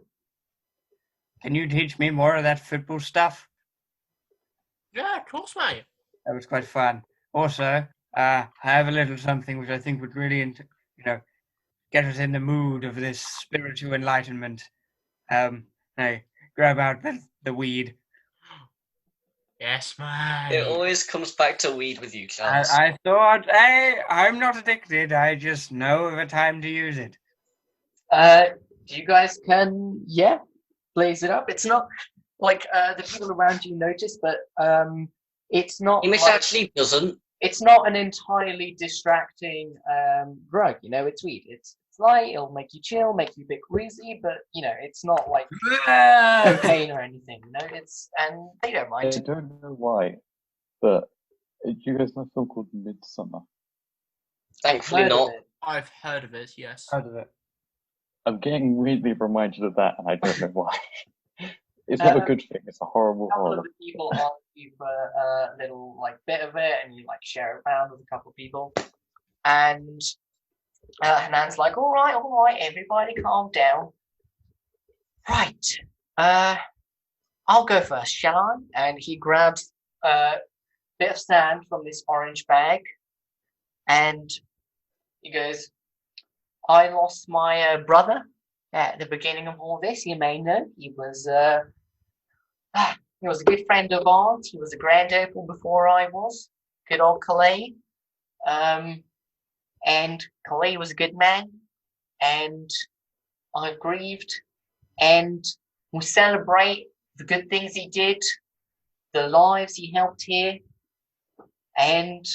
Can you teach me more of that football stuff? Yeah, of course, mate. That was quite fun. Also, I have a little something which I think would really, get us in the mood of this spiritual enlightenment. I grab out the weed. Yes, mate. It always comes back to weed with you, Charles. I thought, hey, I'm not addicted. I just know of a time to use it. You guys can, blaze it up. It's not like the people around you notice, but it's not. Hamish like, actually doesn't. It's not an entirely distracting drug. It's weed. It's light. It'll make you chill, make you a bit queasy, but it's not like cocaine or anything. And they don't I mind. don't know why, but do you guys know a film called Midsummer? Thankfully Heard of not. it. I've heard of it, yes. Out of it. I'm getting weirdly reminded of that, and I don't know why. It's not a good thing. It's a horrible A couple horror. of the people ask you for a little bit of it, and you share it around with a couple of people. And Hanan's like, all right, everybody calm down. Right, I'll go first, shall I? And he grabs a bit of sand from this orange bag, and he goes, I lost my brother at the beginning of all this. You may know he was a good friend of ours. He was a grand opal before I was. Good old Calais. And Calais was a good man, and I've grieved, and we celebrate the good things he did, the lives he helped here, and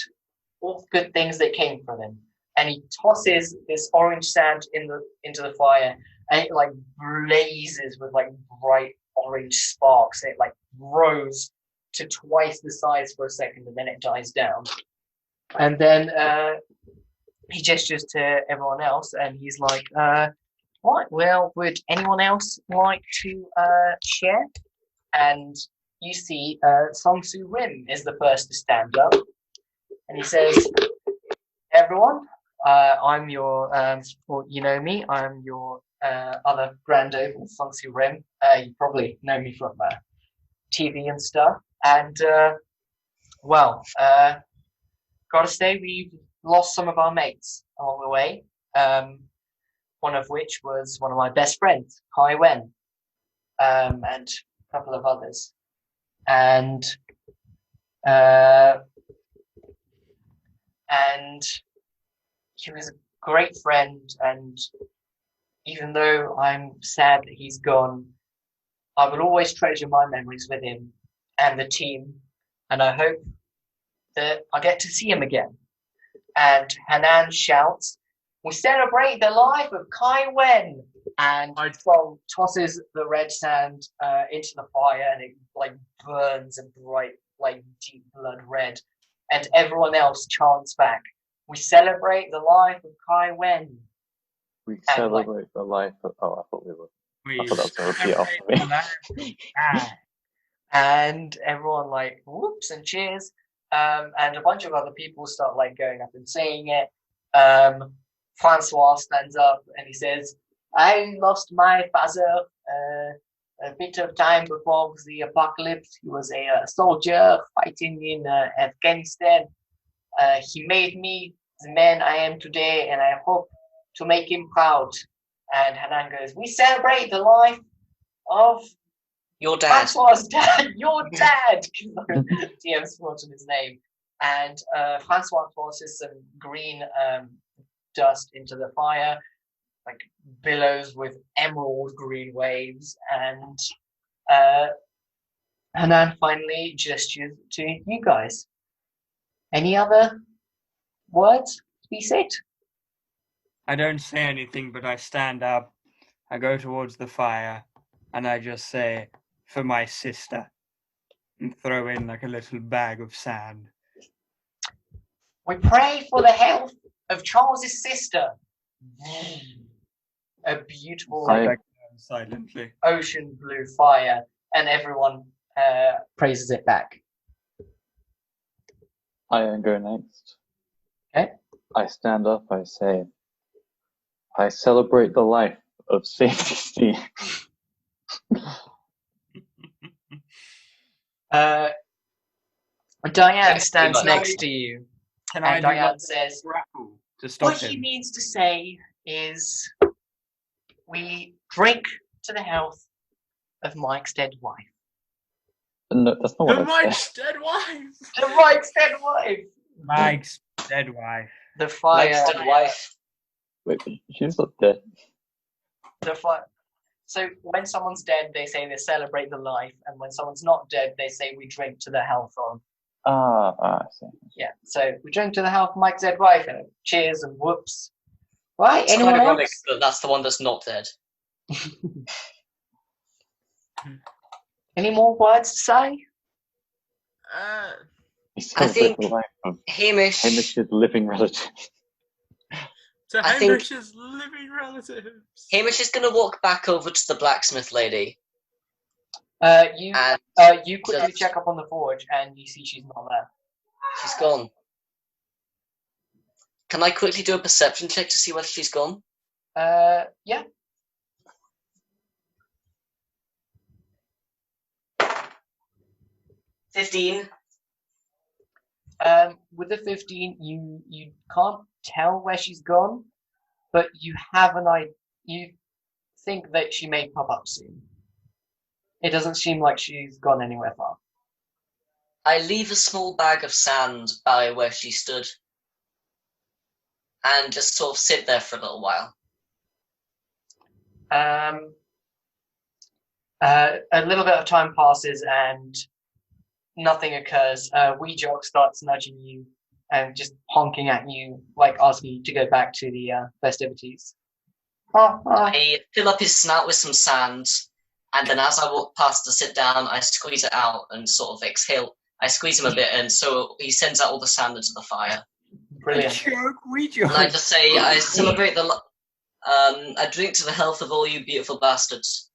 all the good things that came from him. And he tosses this orange sand into the fire, and it blazes with bright orange sparks. It grows to twice the size for a second, and then it dies down. And then he gestures to everyone else, and he's like, right, well, would anyone else like to share? And you see Song Su Rim is the first to stand up, and he says, everyone, I'm your, well, you know me, I'm your other grand opal, Song Su Rim. You probably know me from TV and stuff. And, gotta say, we've lost some of our mates along the way. One of which was one of my best friends, Kai Wen, and a couple of others. And he was a great friend, and even though I'm sad that he's gone, I will always treasure my memories with him and the team, and I hope that I get to see him again. And Hanan shouts, we celebrate the life of Kai Wen! And Song tosses the red sand into the fire, and it burns a bright, deep blood red. And everyone else chants back, we celebrate the life of Kai Wen. We celebrate the life of... Oh, I thought we were... I thought that was a repeat after me. And everyone whoops and cheers. And a bunch of other people start going up and saying it. Francois stands up and he says, I lost my father a bit of time before the apocalypse. He was a soldier fighting in Afghanistan. He made me the man I am today, and I hope to make him proud. And Hanan goes, we celebrate the life of your dad. Francois' dad, your dad. DM's forgotten his name. And Francois tosses some green dust into the fire, billows with emerald green waves. And Hanan finally gestures to you guys. Any other words to be said? I don't say anything, but I stand up, I go towards the fire, and I just say, for my sister, and throw in a little bag of sand. We pray for the health of Charles's sister. A beautiful silently. ocean blue fire, and everyone praises it back. I go next. Okay. I stand up, I say, I celebrate the life of safety. Diane stands much. next to you, Can I and do Diane one says, grapple to stop "What he him? means to say is, we drink to the health of Mike's dead wife." No, that's not what I said. Mike's dead wife. To Mike's dead wife. Mike's dead wife. The fire. Mike's dead wife. Wait, she's not dead. The fire. So when someone's dead, they say they celebrate the life, and when someone's not dead, they say we drink to the health of. I see. Yeah. So we drink to the health of Mike's dead wife, and cheers and whoops. Right. It's Anyone quite ironic else? that that's the one that's not dead. Any more words to say? He I celebrates think the life of Hamish. Hamish's living relative. To I think- Hamish's living relatives. Hamish is going to walk back over to the blacksmith lady. You And you quickly check up on the forge, and you see she's not there. she's gone. Can I quickly do a perception check to see whether she's gone? Yeah. $15. With the 15, you can't tell where she's gone, but you have an idea. You think that she may pop up soon. It doesn't seem like she's gone anywhere far. I leave a small bag of sand by where she stood and just sort of sit there for a little while. A little bit of time passes and nothing occurs. Weejock starts nudging you and just honking at you, like asking you to go back to the festivities. I fill up his snout with some sand, and then as I walk past to sit down, I squeeze it out and sort of exhale. I squeeze him a bit, and so he sends out all the sand into the fire. Brilliant. And I just say, I celebrate I drink to the health of all you beautiful bastards.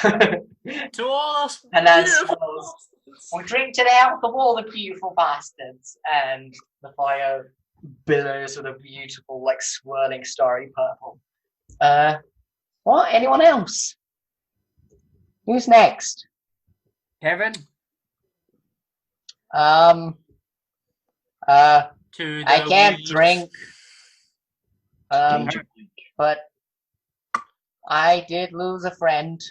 To all us And as beautiful bastards. we drink to the health of all the beautiful bastards, and the fire billows with a beautiful, like, swirling starry purple. What? Anyone else? Who's next? Kevin? To the I can't weed. drink. But I did lose a friend,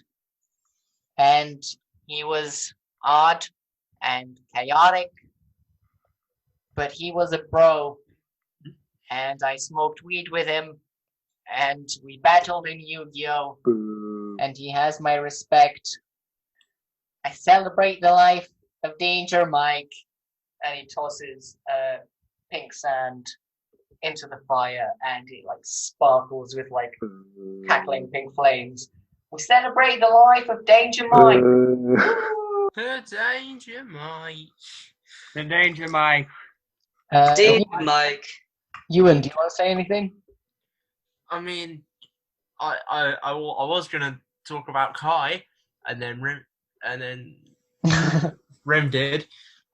and he was odd and chaotic, but he was a bro, and I smoked weed with him, and we battled in Yu-Gi-Oh! Boo. And he has my respect. I celebrate the life of Danger Mike, and he tosses pink sand into the fire, and it like sparkles with like Boo. cackling pink flames. We celebrate the life of Danger Mike. Boo. To Danger Mike. The danger, Mike. Danger Mike. Ewan, do you want to say anything? I mean, I was gonna talk about Kai, and then Rem did.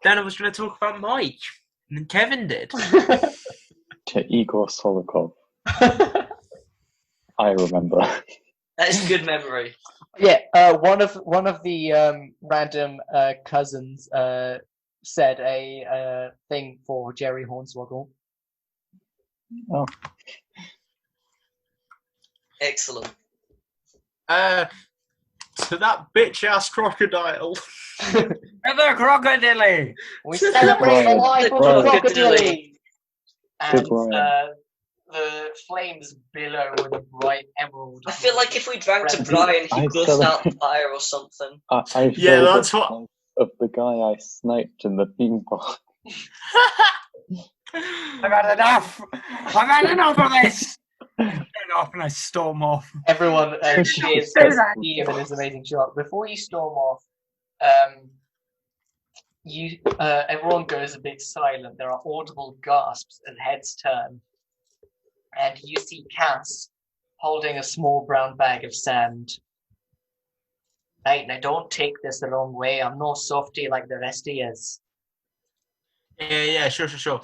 Then I was gonna talk about Mike, and then Kevin did. To Igor Solikov. I remember. That is good memory. Yeah, one of the random cousins said a thing for Jerry Hornswoggle. Oh. Excellent. To that bitch ass crocodile. The crocodile! We celebrate the life of the Right. crocodile. And Right. the flames billow with a bright emerald. I feel like if we drank to Brian, I he'd burst out celebrate- fire or something. I Yeah, feel that's the what- life of the guy I sniped in the theme park. I've had enough! I've had enough of this! Get off and I storm off. Everyone cheers for Steve and his amazing shot. Before you storm off, everyone goes a bit silent. There are audible gasps and heads turn, and you see Cass holding a small brown bag of sand Right, now don't take this the wrong way. I'm no softy like the rest of yous. Yeah, sure.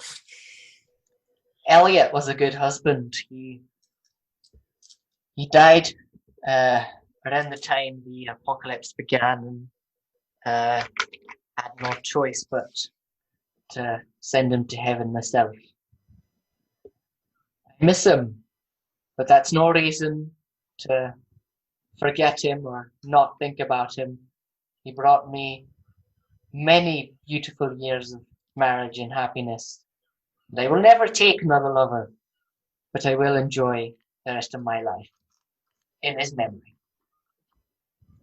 Elliot was a good husband. He died around the time the apocalypse began, and had no choice but to send him to heaven myself. I miss him, but that's no reason to forget him or not think about him. He brought me many beautiful years of marriage and happiness. And I will never take another lover, but I will enjoy the rest of my life in his memory.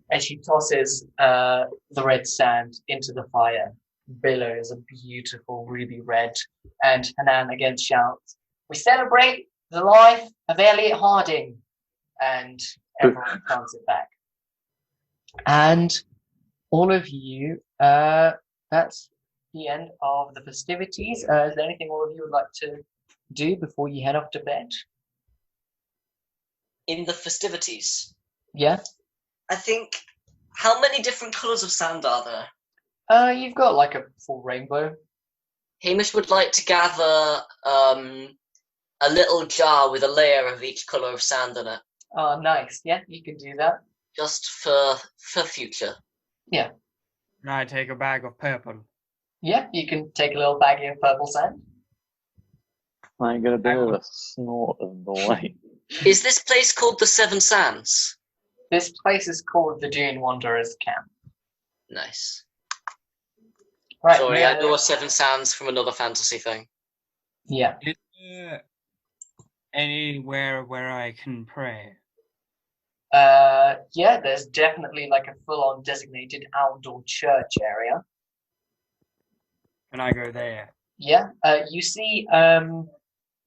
And she tosses the red sand into the fire. Billows a beautiful ruby red, and Hanan again shouts, "We celebrate the life of Elliot Harding," and everyone counts it back. And all of you, that's the end of the festivities. Is there anything all of you would like to do before you head off to bed? In the festivities, Yeah? I think, how many different colours of sand are there? You've got like a full rainbow. Hamish would like to gather a little jar with a layer of each colour of sand in it, Oh, nice. Yeah, you can do that. just for future. Yeah. And I take a bag of purple. Yeah, you can take a little baggie of purple sand. I get a bit of a snort of the light. Is this place called the Seven Sands? This place is called the Dune Wanderers Camp. Nice. Right. Sorry, I know Seven Sands from another fantasy thing. Yeah. Is there anywhere where I can pray? Yeah, there's definitely like a full-on designated outdoor church area. Can I go there? Yeah. You see,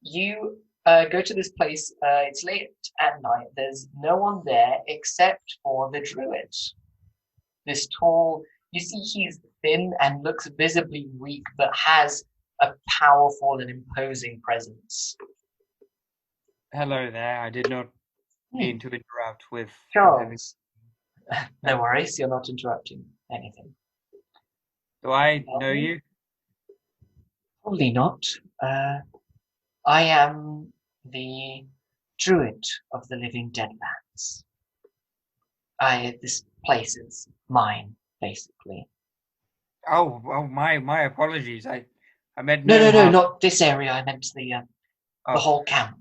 you go to this place. It's late at night. There's no one there except for the Druid. This tall. You see, he's thin and looks visibly weak, but has a powerful and imposing presence. Hello there. I did not mean to interrupt with Charles. No worries, you're not interrupting anything. Do I know you? Probably not. I am the Druid of the Living Dead Lands. This place is mine, basically. Oh, my apologies. I meant No, harm. not this area. I meant the whole camp.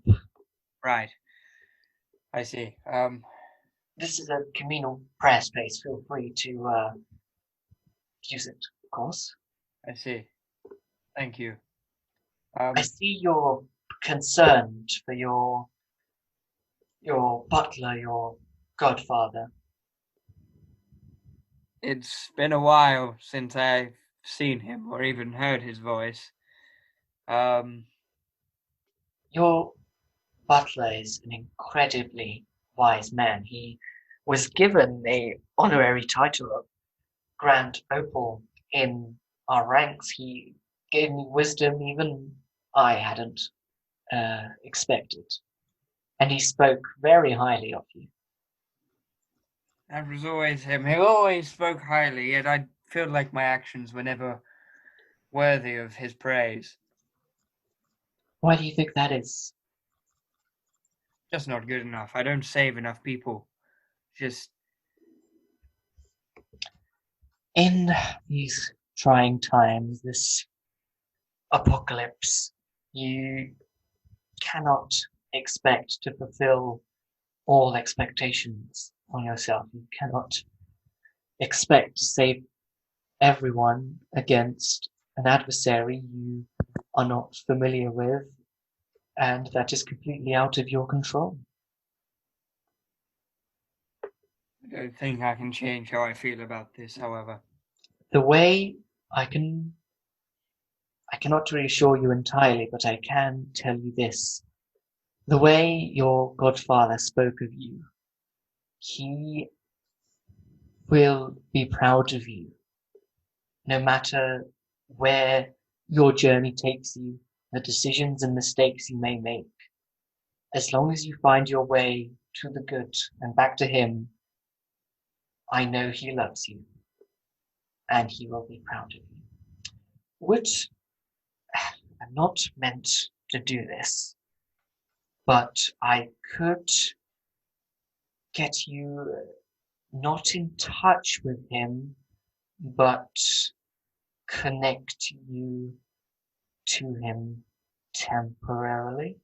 Right. I see. This is a communal prayer space. Feel free to use it, of course. I see. Thank you. I see you're concerned for your butler, your godfather. It's been a while since I've seen him or even heard his voice. Your butler is an incredibly wise man. He was given the honorary title of Grand Opal in our ranks. He gave me wisdom even I hadn't expected. And he spoke very highly of you. That was always him. He always spoke highly, yet I feel like my actions were never worthy of his praise. Why do you think that is? Just not good enough. I don't save enough people. Just In these trying times, this apocalypse, you cannot expect to fulfill all expectations on yourself. You cannot expect to save everyone against an adversary you are not familiar with, and that is completely out of your control. I don't think I can change how I feel about this, however. The way I cannot reassure you entirely, but I can tell you this. The way your godfather spoke of you, he will be proud of you, no matter where your journey takes you, the decisions and mistakes you may make. As long as you find your way to the good and back to him, I know he loves you, and he will be proud of you. I'm not meant to do this, but I could get you not in touch with him, but connect you to him temporarily.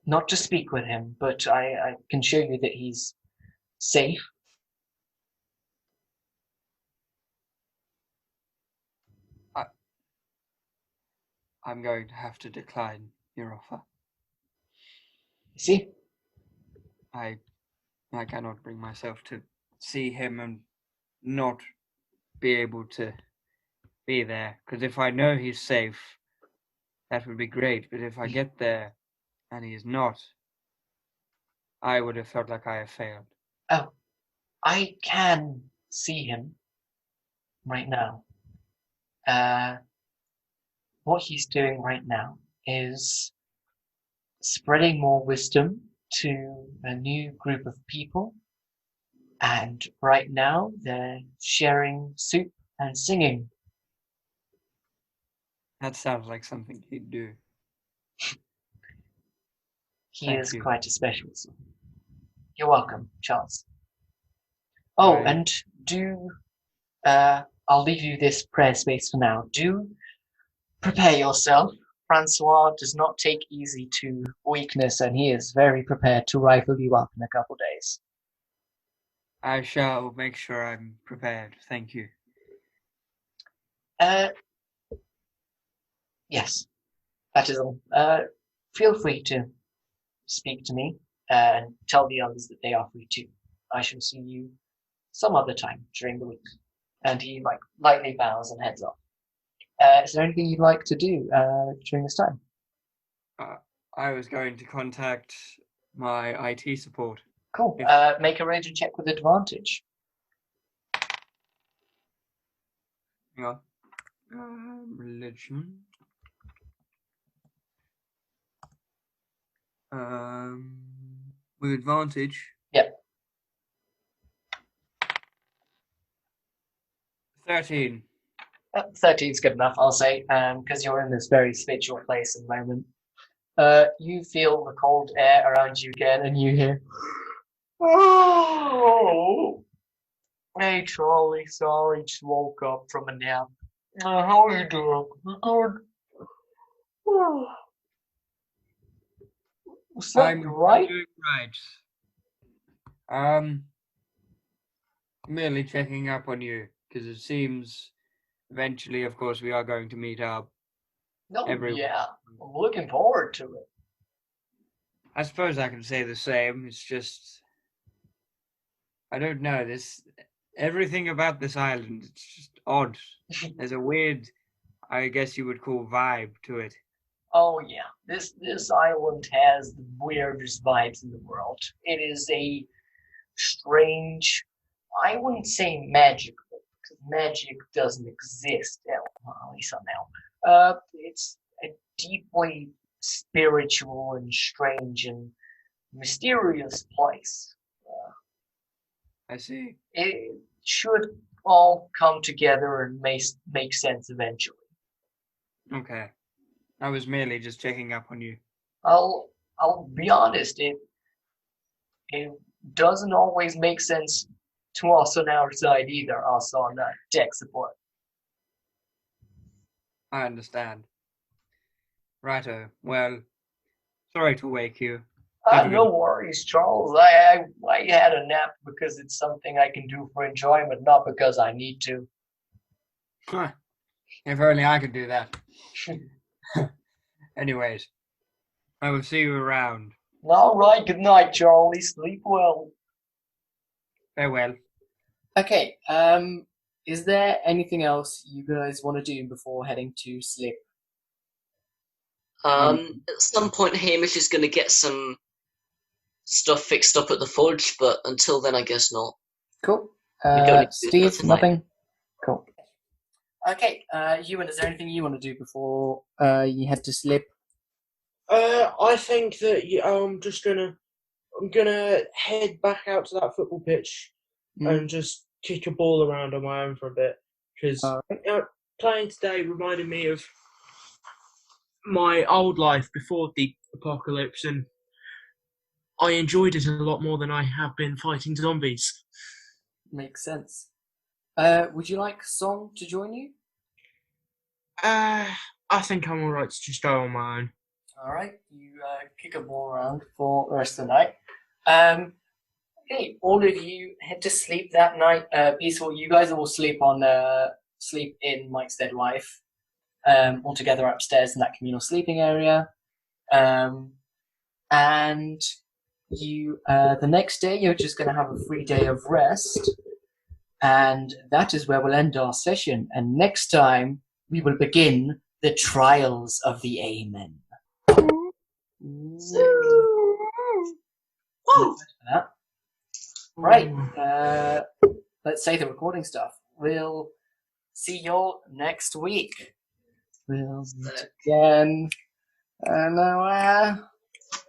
Not to speak with him, but I can show you that he's safe. I'm going to have to decline your offer. You see? I cannot bring myself to see him and not be able to be there. Because if I know he's safe, that would be great. But if I get there and he is not, I would have felt like I have failed. Oh, I can see him right now. What he's doing right now is spreading more wisdom to a new group of people. And right now, they're sharing soup and singing. That sounds like something he'd do. He Thank is you. quite a special soul. You're welcome, Charles. Oh, Right. and I'll leave you this prayer space for now. Do prepare yourself. Francois does not take easy to weakness, and he is very prepared to rifle you up in a couple days. I shall make sure I'm prepared. Thank you. Yes, that is all. Feel free to speak to me and tell the others that they are free too. I shall see you some other time during the week. And he lightly bows and heads off. Is there anything you'd like to do during this time? I was going to contact my IT support. Cool. If- Make a religion check with advantage. Hang on. Religion. With advantage. Yep. 13. 13's good enough, I'll say, because you're in this very spiritual place at the moment. You feel the cold air around you again, and you hear, "Oh, hey Charlie, sorry, just woke up from a nap. How are you doing? You good? What's up, you right?" doing right. Merely checking up on you, because it seems eventually, of course, we are going to meet up. No, Everyone. yeah, I'm looking forward to it. I suppose I can say the same. It's just, I don't know, everything about this island, it's just odd. There's a weird, I guess you would call, vibe to it. Oh yeah, this island has the weirdest vibes in the world. It is a strange, I wouldn't say magical, because magic doesn't exist, at least not now. It's a deeply spiritual and strange and mysterious place. I see. It should all come together and make sense eventually. Okay. I was merely just checking up on you. I'll be honest, it doesn't always make sense to us on our side either, us on tech support. I understand. Righto. Well, sorry to wake you. No worries, Charles. I had a nap because it's something I can do for enjoyment, not because I need to. If only I could do that. Anyways, I will see you around. All right, good night, Charlie. Sleep well. Farewell. Okay, is there anything else you guys want to do before heading to sleep? At some point, Hamish is going to get some stuff fixed up at the fudge, but until then, I guess not. Cool. We don't need to do Steve, that tonight. nothing? Cool. Okay, Ewan, is there anything you want to do before you head to sleep? I think that I'm just gonna I'm gonna head back out to that football pitch and just kick a ball around on my own for a bit, because playing today reminded me of my old life before the apocalypse, and I enjoyed it a lot more than I have been fighting zombies. Makes sense. Would you like Song to join you? I think I'm alright to just go on my own. Alright, you kick a ball around for the rest of the night. Okay, all of you head to sleep that night. Peaceful, you guys will sleep in Mike's dead wife, all together upstairs in that communal sleeping area. And you, the next day, you're just going to have a free day of rest. And that is where we'll end our session. And next time, we will begin the trials of the Amen. Right. Let's say the recording stuff. We'll see you next week. We'll meet again.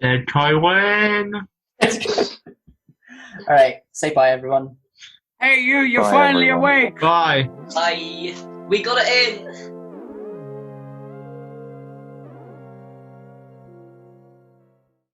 Dead Taiwan. Alright, say bye, everyone. Hey, you're Bye, finally everyone. awake. Bye. Bye. We got it in.